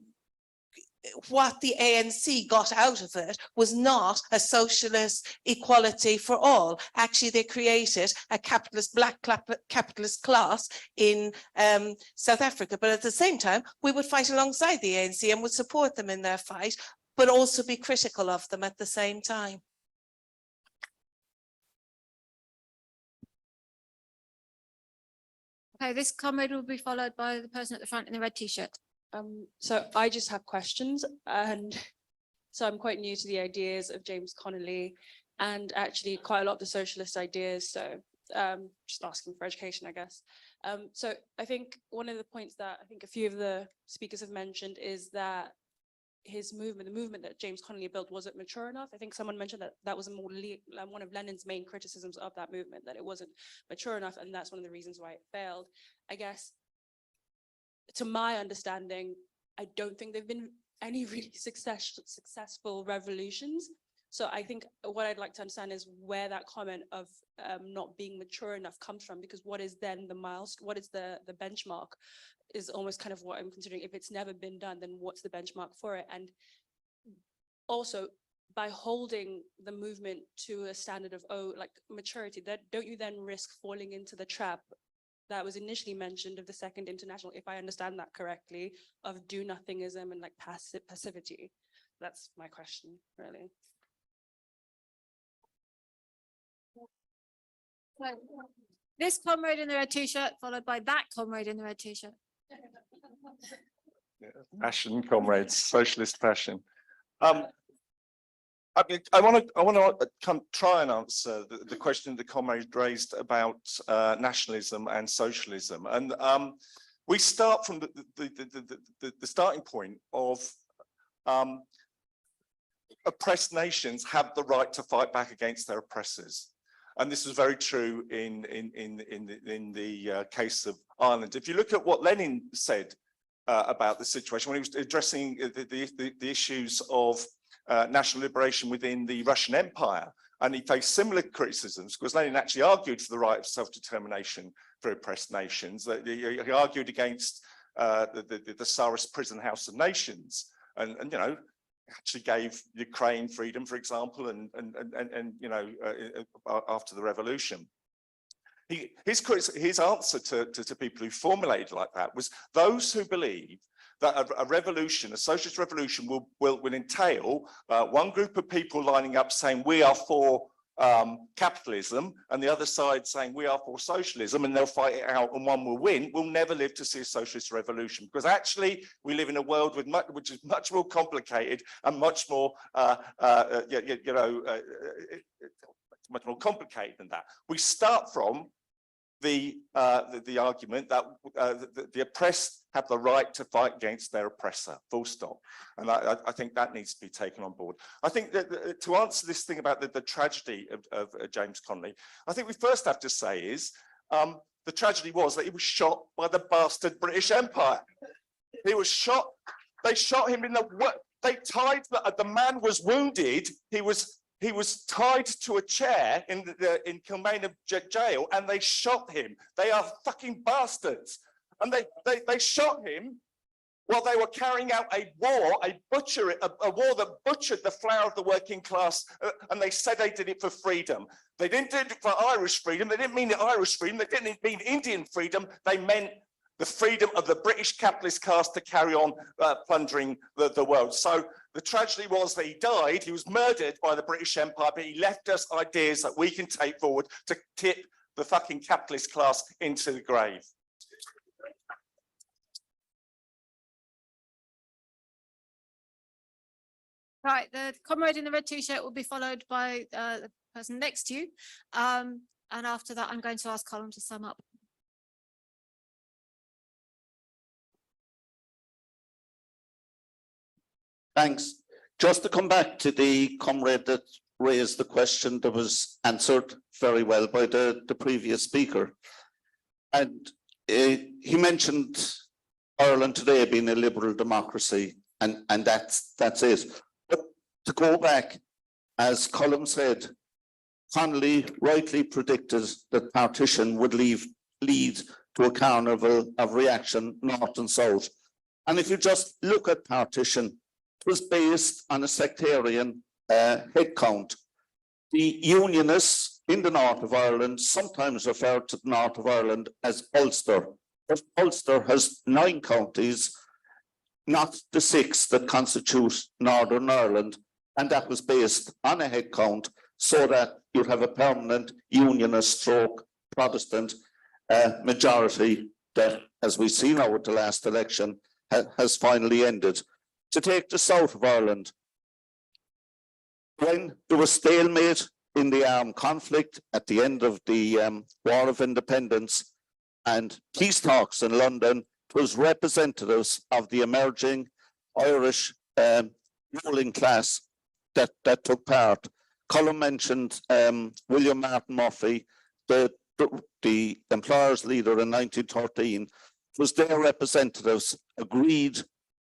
what the ANC got out of it was not a socialist equality for all. Actually, they created a capitalist, black capitalist class in South Africa. But at the same time, we would fight alongside the ANC and would support them in their fight, but also be critical of them at the same time. Okay, this comrade will be followed by the person at the front in the red t-shirt. So I just have questions, and so I'm quite new to the ideas of James Connolly and actually quite a lot of the socialist ideas. So just asking for education, I guess. So I think one of the points that I think a few of the speakers have mentioned is that his movement, the movement that James Connolly built, wasn't mature enough. I think someone mentioned that that was one of Lenin's main criticisms of that movement, that it wasn't mature enough, and that's one of the reasons why it failed. I guess, to my understanding, I don't think there've been any really successful revolutions. So I think what I'd like to understand is where that comment of not being mature enough comes from, because what is then the milestone, what is the benchmark is almost kind of what I'm considering. If it's never been done, then what's the benchmark for it? And also, by holding the movement to a standard of, oh, like maturity, that don't you then risk falling into the trap that was initially mentioned of the Second International, if I understand that correctly, of do-nothingism and like passivity? That's my question, really. This comrade in the red t-shirt, followed by that comrade in the red t-shirt. Passion, comrades, socialist passion. I want to try and answer the question the comrade raised about nationalism and socialism, and we start from the starting point of oppressed nations have the right to fight back against their oppressors, and this was very true in the case of Ireland. If you look at what Lenin said about the situation when he was addressing the issues of national liberation within the Russian Empire, and he faced similar criticisms because Lenin actually argued for the right of self-determination for oppressed nations. He argued against the Tsarist prison house of nations, and you know, actually gave Ukraine freedom, for example, and you know, after the revolution. His answer to people who formulated like that was those who believe that a revolution, a socialist revolution, will entail one group of people lining up saying we are for capitalism, and the other side saying we are for socialism, and they'll fight it out and one will win, will never live to see a socialist revolution. Because actually we live in a world with which is much more complicated and much more much more complicated than that. We start from the argument that the oppressed have the right to fight against their oppressor, full stop. And I think that needs to be taken on board. I think that to answer this thing about the tragedy of James Connolly, I think we first have to say is the tragedy was that he was shot by the bastard British Empire. He was shot, they shot him in the, they tied, the man was wounded, he was tied to a chair in Kilmainham jail, and they shot him. They are fucking bastards. And they shot him while they were carrying out a war, a war that butchered the flower of the working class, and they said they did it for freedom. They didn't do it for Irish freedom. They didn't mean Irish freedom. They didn't mean Indian freedom. They meant the freedom of the British capitalist class to carry on plundering the world. So the tragedy was that he died, he was murdered by the British Empire, but he left us ideas that we can take forward to tip the fucking capitalist class into the grave. Right, the comrade in the red t-shirt will be followed by the person next to you. And after that, I'm going to ask Colm to sum up. Thanks. Just to come back to the comrade that raised the question that was answered very well by the previous speaker. And he mentioned Ireland today being a liberal democracy, and that's it. But to go back, as Colm said, Connolly rightly predicted that partition would lead to a carnival of reaction north and south. And if you just look at partition, it was based on a sectarian head count. The Unionists in the north of Ireland sometimes refer to the north of Ireland as Ulster, but Ulster has 9 counties, not the 6 that constitute Northern Ireland, and that was based on a head count so that you'd have a permanent Unionist stroke Protestant majority that, as we've seen now with the last election, has finally ended. To take the south of Ireland, when there was stalemate in the armed conflict at the end of the War of Independence and peace talks in London, it was representatives of the emerging Irish ruling class that took part. Colm mentioned William Martin Murphy, the employers' leader in 1913. It was their representatives agreed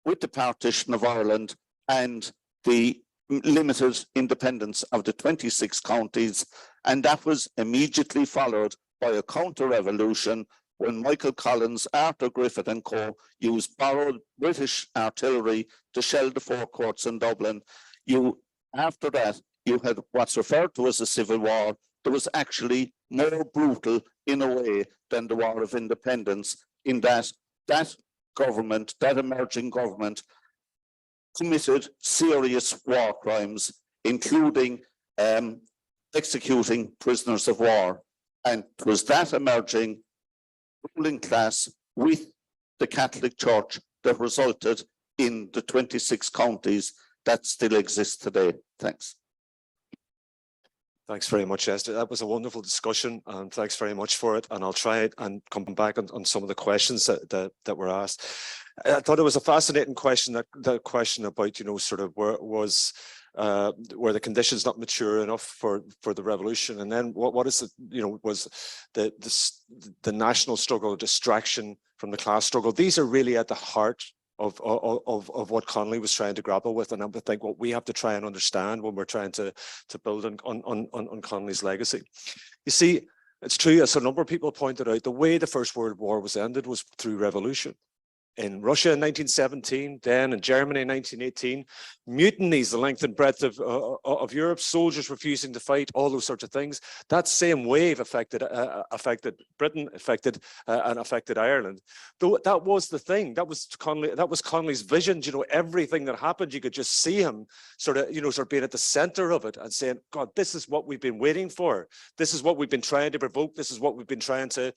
with the partition of Ireland and the limited independence of the 26 counties, and that was immediately followed by a counter-revolution when Michael Collins, Arthur Griffith and co. used borrowed British artillery to shell the forecourts in Dublin. After that, you had what's referred to as a civil war. That was actually more brutal in a way than the War of Independence, in that government, that emerging government, committed serious war crimes, including executing prisoners of war. And it was that emerging ruling class with the Catholic Church that resulted in the 26 counties that still exist today. Thanks. Thanks very much, Esther. That was a wonderful discussion, and thanks very much for it. And I'll try and come back on some of the questions that were asked. I thought it was a fascinating question, that question about, sort of were the conditions not mature enough for the revolution, and then what is it, was the national struggle, distraction from the class struggle. These are really at the heart of what Connolly was trying to grapple with, and I think what we have to try and understand when we're trying to build on Connolly's legacy. You see, it's true, as a number of people pointed out, the way the First World War was ended was through revolution. In Russia in 1917, then in Germany in 1918, mutinies the length and breadth of Europe, soldiers refusing to fight, all those sorts of things. That same wave affected Britain, affected Ireland. Though that was the thing, that was Connolly's vision. Everything that happened, you could just see him sort of being at the center of it and saying, God, this is what we've been waiting for. This is what we've been trying to provoke. This is what we've been trying to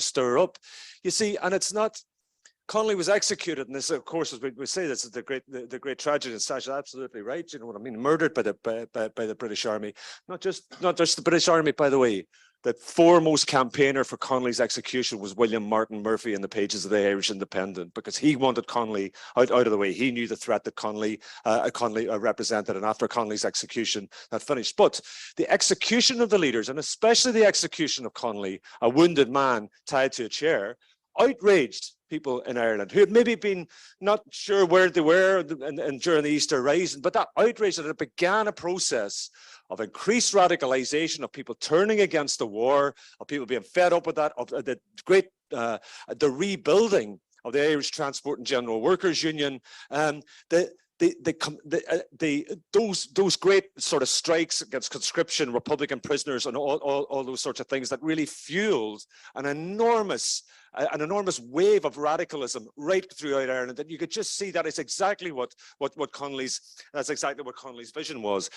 stir up. You see, and it's not. Connolly was executed, and this, of course, as we say, this is the great tragedy. And Sasha, absolutely right. You know what I mean? Murdered by the British Army, not just the British Army, by the way. The foremost campaigner for Connolly's execution was William Martin Murphy in the pages of the Irish Independent, because he wanted Connolly out of the way. He knew the threat that Connolly represented, and after Connolly's execution, that finished. But the execution of the leaders, and especially the execution of Connolly, a wounded man tied to a chair, outraged people in Ireland who had maybe been not sure where they were and during the Easter Rising, but that outrage, that it began a process of increased radicalization, of people turning against the war, of people being fed up with that, of the rebuilding of the Irish Transport and General Workers Union, those great sort of strikes against conscription, Republican prisoners, and all those sorts of things that really fueled an enormous wave of radicalism right throughout Ireland. That you could just see that is exactly what Connolly's vision was.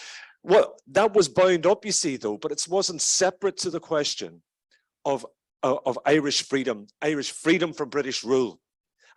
Well, that was bound up, you see, though, but it wasn't separate to the question of Irish freedom from British rule,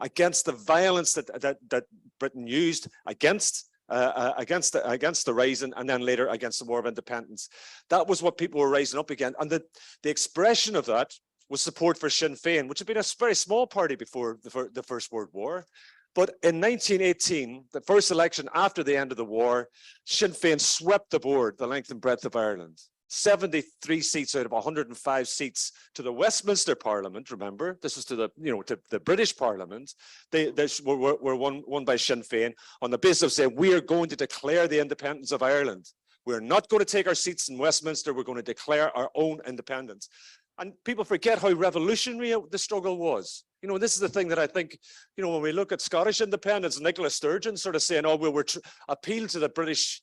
against the violence that Britain used against the Rising, and then later against the War of Independence. That was what people were rising up against, and the expression of that was support for Sinn Féin, which had been a very small party before the First World War. But in 1918, the first election after the end of the war, Sinn Féin swept the board the length and breadth of Ireland. 73 seats out of 105 seats to the Westminster Parliament. Remember, this was to the, to the British Parliament. They were won by Sinn Féin on the basis of saying, we are going to declare the independence of Ireland. We're not going to take our seats in Westminster. We're going to declare our own independence. And people forget how revolutionary the struggle was. This is the thing that I think, when we look at Scottish independence, Nicola Sturgeon sort of saying, oh, we're appeal to the British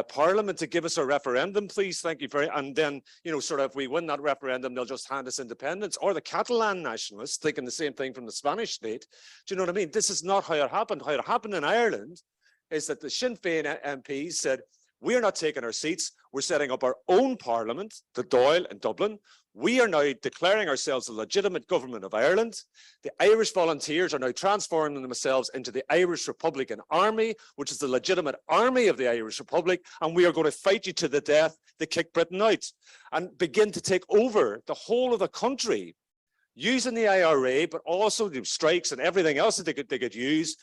Parliament to give us a referendum, please, thank you very, and then, sort of if we win that referendum, they'll just hand us independence. Or the Catalan nationalists thinking the same thing from the Spanish state. Do you know what I mean? This is not how it happened. How it happened in Ireland is that the Sinn Féin MPs said, we're not taking our seats. We're setting up our own parliament, the Dáil in Dublin. We are now declaring ourselves a legitimate government of Ireland. The Irish volunteers are now transforming themselves into the Irish Republican Army, which is the legitimate army of the Irish Republic, and we are going to fight you to the death to kick Britain out and begin to take over the whole of the country using the IRA, but also the strikes and everything else that they could use,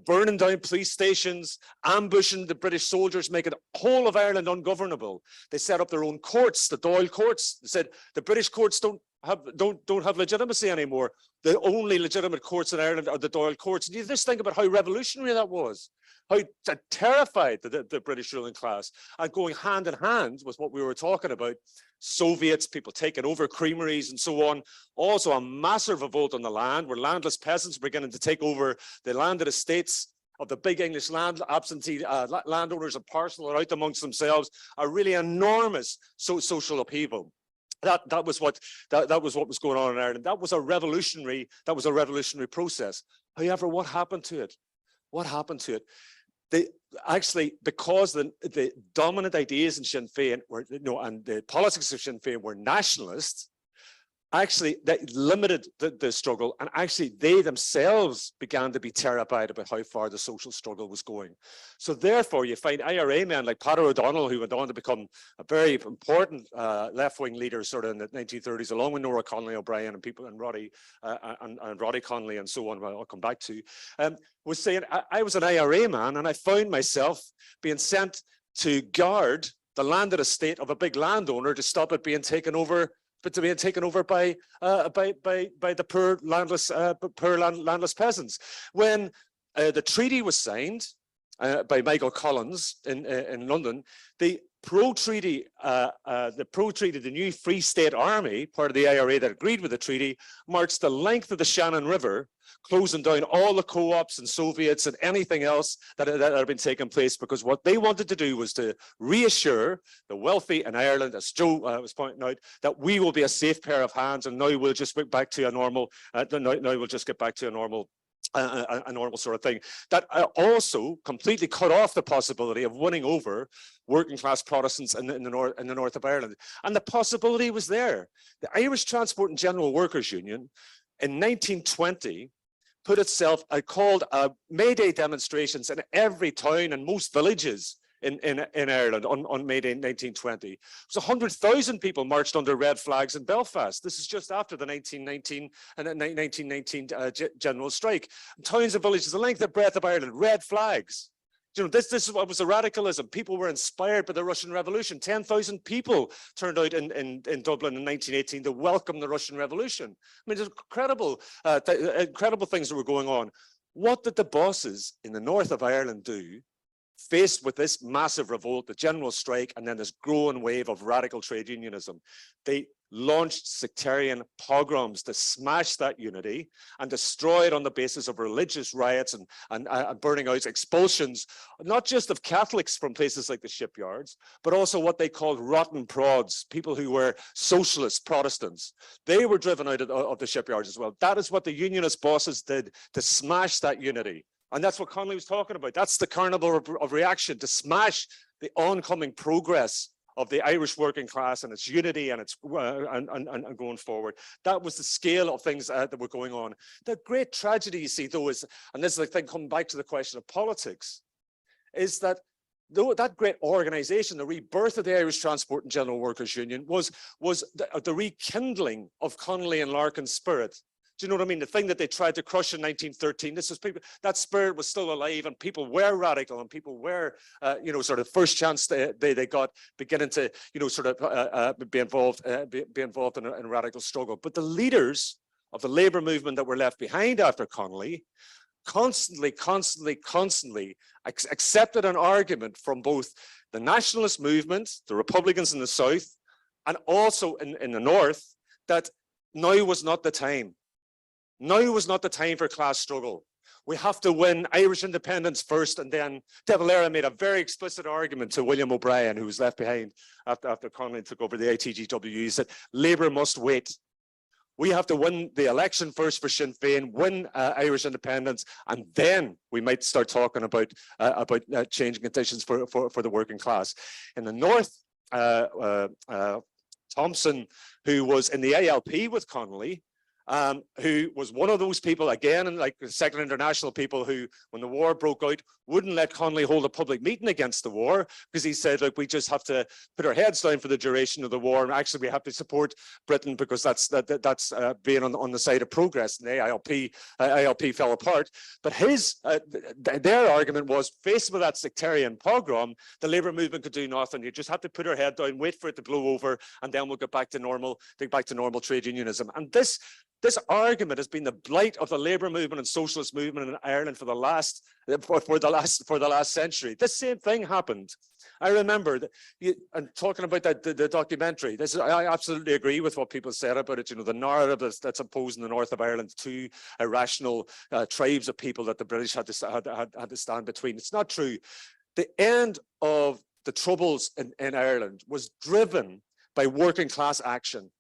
burning down police stations, ambushing the British soldiers, making the whole of Ireland ungovernable. They set up their own courts, the Dáil courts. They said the British courts don't have legitimacy anymore. The only legitimate courts in Ireland are the Dáil courts. And you just think about how revolutionary that was, how that terrified the British ruling class. And going hand in hand with what we were talking about, Soviets, people taking over creameries and so on. Also a massive revolt on the land where landless peasants were beginning to take over the landed estates of the big English absentee landowners and parcel it out amongst themselves. A really enormous social upheaval. That was what was going on in Ireland. That was a revolutionary process. However, what happened to it? What happened to it? Actually, because the dominant ideas in Sinn Féin were, and the politics of Sinn Féin were nationalist, actually that limited the struggle, and actually they themselves began to be terrified about how far the social struggle was going. So therefore you find IRA men like Peadar O'Donnell, who went on to become a very important left-wing leader sort of in the 1930s, along with Nora Connolly O'Brien and people and Roddy Connolly and so on, I'll come back to, was saying, I was an IRA man and I found myself being sent to guard the landed estate of a big landowner to stop it being taken over, but to be taken over by the poor landless peasants. When the treaty was signed by Michael Collins in London, the pro-treaty, the new Free State Army, part of the IRA that agreed with the treaty, marched the length of the Shannon River, closing down all the co-ops and Soviets and anything else that had been taking place, because what they wanted to do was to reassure the wealthy in Ireland, as Joe was pointing out, that we will be a safe pair of hands, and now we'll just get back to a normal. Now we'll just get back to a normal sort of thing. That also completely cut off the possibility of winning over working class Protestants in the north of Ireland. And the possibility was there. The Irish Transport and General Workers Union in 1920 put itself, called May Day demonstrations in every town and most villages in Ireland on May Day 1920. It was 100,000 people marched under red flags in Belfast. This is just after the 1919 general strike. Towns and villages, the length and breadth of Ireland, red flags. This is what was the radicalism. People were inspired by the Russian Revolution. 10,000 people turned out in Dublin in 1918 to welcome the Russian Revolution. I mean, there's incredible things that were going on. What did the bosses in the north of Ireland do, faced with this massive revolt, the general strike, and then this growing wave of radical trade unionism? They launched sectarian pogroms to smash that unity and destroy it on the basis of religious riots and burning out, expulsions, not just of Catholics from places like the shipyards, but also what they called rotten prods, people who were socialist Protestants. They were driven out of the shipyards as well. That is what the unionist bosses did to smash that unity. And that's what Connolly was talking about. That's the carnival of reaction, to smash the oncoming progress of the Irish working class and its unity and its and going forward. That was the scale of things that were going on. The great tragedy, you see, though, is, and this is the thing coming back to the question of politics, is that though that great organization, the rebirth of the Irish Transport and General Workers Union was the rekindling of Connolly and Larkin's spirit. Do you know what I mean? The thing that they tried to crush in 1913, this was people, that spirit was still alive, and people were radical, and people were, you know, sort of first chance they got beginning to, you know, sort of be involved in a radical struggle. But the leaders of the labor movement that were left behind after Connolly constantly accepted an argument from both the nationalist movement, the Republicans in the South, and also in the North, that now was not the time. Now was not the time for class struggle. We have to win Irish independence first. And then De Valera made a very explicit argument to William O'Brien, who was left behind after Connolly took over the ITGW. He said, Labour must wait. We have to win the election first for Sinn Féin, win Irish independence, and then we might start talking about changing conditions for the working class. In the North, Thompson, who was in the ALP with Connolly, who was one of those people, again, like the Second International people, who, when the war broke out, wouldn't let Connolly hold a public meeting against the war, because he said, look, we just have to put our heads down for the duration of the war, and actually we have to support Britain because that's being on the side of progress. And the ALP fell apart. But their argument was, faced with that sectarian pogrom, the labour movement could do nothing. You just have to put our head down, wait for it to blow over, and then we'll get back to normal trade unionism. And this argument has been the blight of the labour movement and socialist movement in Ireland for the last century. This same thing happened. I remember and talking about the documentary. I absolutely agree with what people said about it. You know, the narrative that's imposed in the north of Ireland, two irrational tribes of people that the British had to stand between. It's not true. The end of the Troubles in Ireland was driven by working class action.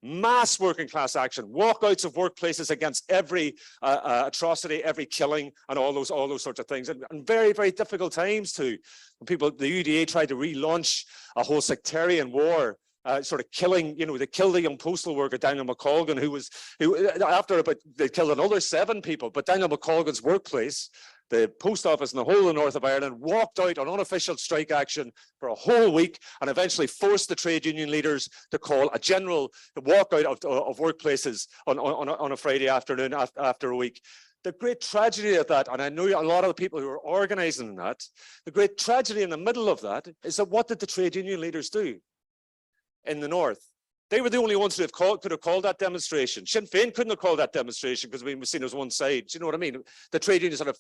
Mass working class action, walkouts of workplaces against every atrocity, every killing, and all those sorts of things, and very, very difficult times too. When the UDA tried to relaunch a whole sectarian war, sort of killing, you know, they killed a young postal worker, Daniel McColgan, they killed another 7 people, but Daniel McColgan's workplace, the post office in the whole of the north of Ireland, walked out on unofficial strike action for a whole week, and eventually forced the trade union leaders to call a general walkout of workplaces on a Friday afternoon after a week. The great tragedy of that, and I know a lot of the people who are organising that, the great tragedy in the middle of that is that what did the trade union leaders do in the north? They were the only ones who could have called that demonstration. Sinn Féin couldn't have called that demonstration because we were seen as one side. Do you know what I mean? The trade unions had a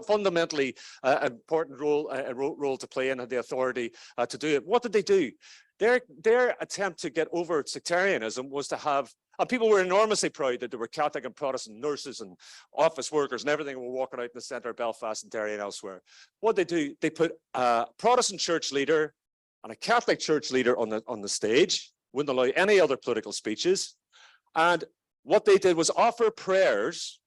fundamentally important role to play and had the authority to do it. What did they do? Their attempt to get over sectarianism was to have, and people were enormously proud that there were Catholic and Protestant nurses and office workers and everything were walking out in the centre of Belfast and Derry and elsewhere. What they do, they put a Protestant church leader and a Catholic church leader on the stage. Wouldn't allow any other political speeches. And what they did was offer prayers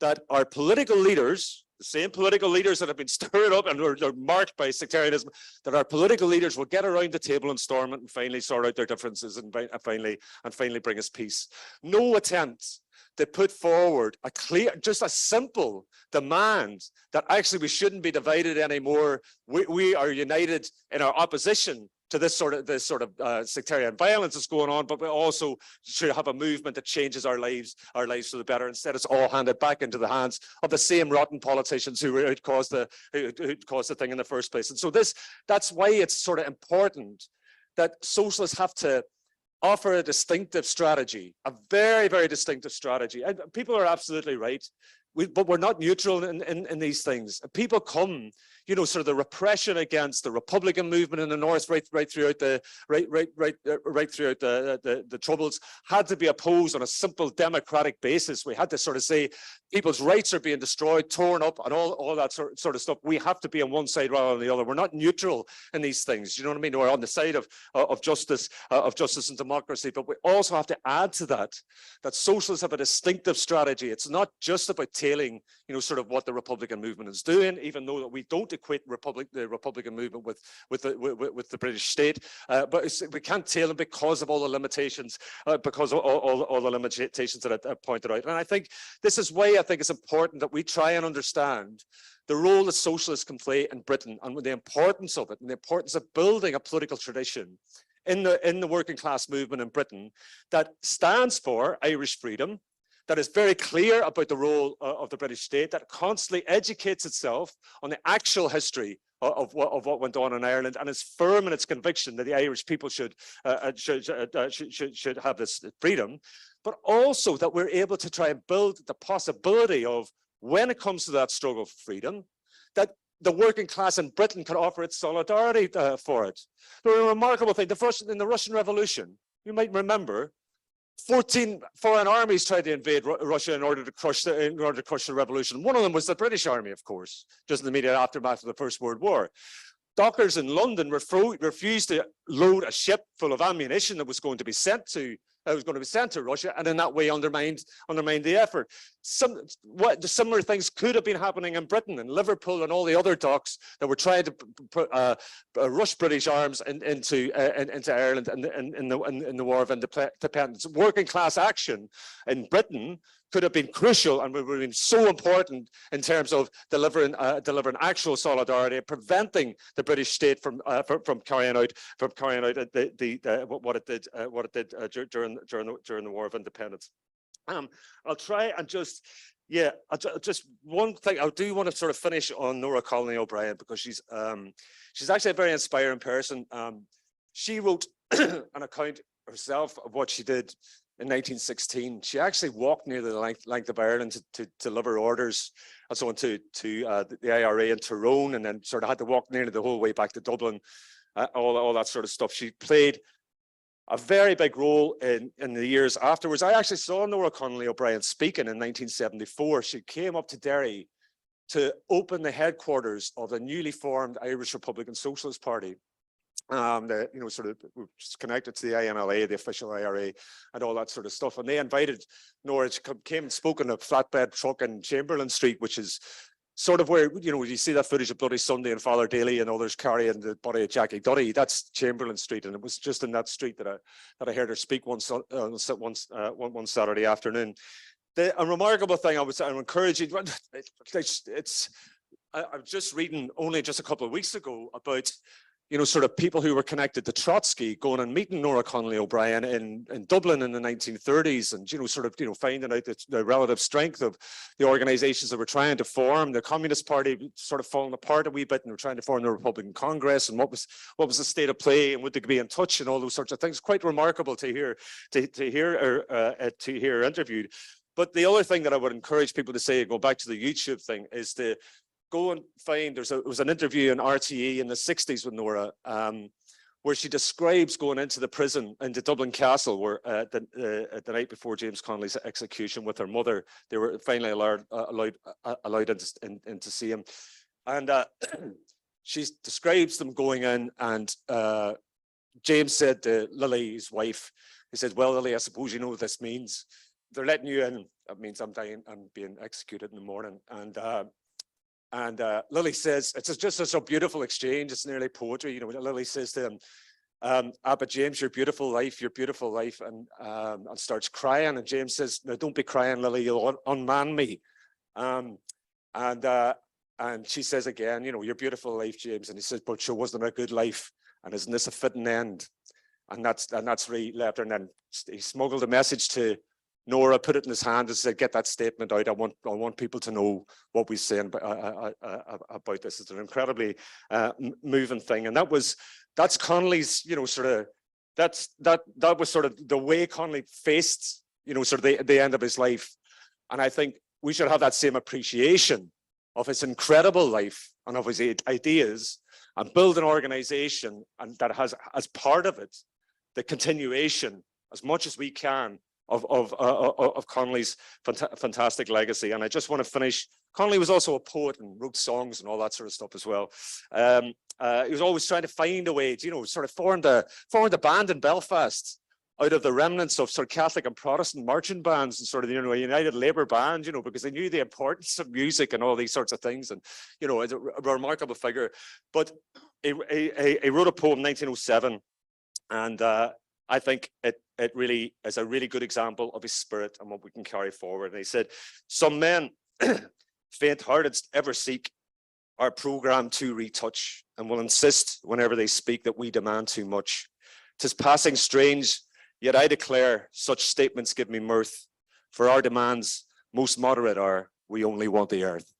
that our political leaders, the same political leaders that have been stirred up and are marked by sectarianism, that our political leaders will get around the table and storm it and finally sort out their differences and finally bring us peace. No attempt to put forward just a simple demand that actually we shouldn't be divided anymore. We are united in our opposition to this sort of sectarian violence that's going on, but we also should have a movement that changes our lives for the better. Instead, it's all handed back into the hands of the same rotten politicians who caused the thing in the first place. And so that's why it's sort of important that socialists have to offer a distinctive strategy, a very, very distinctive strategy. And people are absolutely right. But we're not neutral in these things. People come, you know, sort of the repression against the Republican movement in the north, right throughout the Troubles, had to be opposed on a simple democratic basis. We had to sort of say people's rights are being destroyed, torn up, and all that sort of stuff. We have to be on one side rather than the other. We're not neutral in these things. You know what I mean? We're on the side of justice and democracy, but we also have to add to that socialists have a distinctive strategy. It's not just about tailing, you know, sort of what the Republican movement is doing, even though that we don't equate the Republican movement with the British state, but we can't tail them because of all the limitations, because of all the limitations that I pointed out. And I think this is why I think it's important that we try and understand the role that socialists can play in Britain and the importance of it, and the importance of building a political tradition in the working class movement in Britain that stands for Irish freedom, that is very clear about the role of the British state, that constantly educates itself on the actual history of what went on in Ireland, and is firm in its conviction that the Irish people should have this freedom, but also that we're able to try and build the possibility of, when it comes to that struggle for freedom, that the working class in Britain could offer its solidarity for it. There was a remarkable thing. In the Russian Revolution, you might remember, 14 foreign armies tried to invade Russia in order to crush the revolution. One of them was the British army, of course, just in the immediate aftermath of the First World War. Dockers in London refused to load a ship full of ammunition that was going to be sent to Russia, and in that way undermined the effort. Similar things could have been happening in Britain, in Liverpool, and all the other docks that were trying to rush British arms into Ireland in the War of Independence. Working class action in Britain could have been crucial and would have been so important in terms of delivering actual solidarity, preventing the British state from carrying out what it did during the War of Independence. I'll try and just one thing. I do want to sort of finish on Nora Colony O'Brien, because she's actually a very inspiring person. She wrote an account herself of what she did in 1916. She actually walked near the length of Ireland to deliver orders and so on to the IRA in Tyrone, and then sort of had to walk nearly the whole way back to Dublin, all that sort of stuff. She played a very big role in the years afterwards. I actually saw Nora Connolly O'Brien speaking in 1974. She came up to Derry to open the headquarters of the newly formed Irish Republican Socialist Party. Sort of connected to the INLA, the official IRA, and all that sort of stuff. And they invited Nora. She came and spoke in a flatbed truck in Chamberlain Street, which is sort of where, you see that footage of Bloody Sunday and Father Daly and others carrying the body of Jackie Duddy. That's Chamberlain Street, and it was just in that street that I heard her speak one Saturday afternoon. A remarkable thing I would encourage you. I was just reading only just a couple of weeks ago about sort of people who were connected to Trotsky going and meeting Nora Connolly O'Brien in Dublin in the 1930s, and finding out the relative strength of the organizations that were trying to form. The Communist Party sort of falling apart a wee bit, and were trying to form the Republican Congress, and what was the state of play, and would they be in touch, and all those sorts of things. Quite remarkable to hear her interviewed. But the other thing that I would encourage people to say, go back to the YouTube thing, is to go and find, it was an interview in RTE in the 60s with Nora, where she describes going into the prison, into Dublin Castle, where the night before James Connolly's execution with her mother, they were finally allowed in to see him. And she describes them going in, and James said to Lily, his wife, he said, "Well, Lily, I suppose you know what this means. They're letting you in. That means I'm dying, I'm being executed in the morning." And Lily says, it's just such a beautiful exchange. It's nearly poetry. Lily says to him, but James, your beautiful life, and starts crying. And James says, "No, don't be crying, Lily, you'll unman me." And she says again, your beautiful life, James. And he says, "But sure, wasn't it a good life? And isn't this a fitting end?" And that's where he left her. And then he smuggled a message to Nora, put it in his hand, and said, "Get that statement out. I want people to know what we're saying about this." It's an incredibly moving thing, and that's Connolly's, that was sort of the way Connolly faced, sort of the end of his life. And I think we should have that same appreciation of his incredible life and of his ideas, and build an organization and that has as part of it the continuation as much as we can of Connolly's fantastic legacy. And I just want to finish. Connolly was also a poet and wrote songs and all that sort of stuff as well. He was always trying to find a way to, sort of formed a band in Belfast out of the remnants of sort of Catholic and Protestant marching bands, and sort of, a United Labour band, because they knew the importance of music and all these sorts of things. And, as a remarkable figure. But he wrote a poem in 1907, and I think it really is a really good example of his spirit and what we can carry forward. And he said, "Some men, faint-hearted, ever seek our program to retouch, and will insist whenever they speak that we demand too much. 'Tis passing strange, yet I declare such statements give me mirth. For our demands, most moderate are, we only want the earth.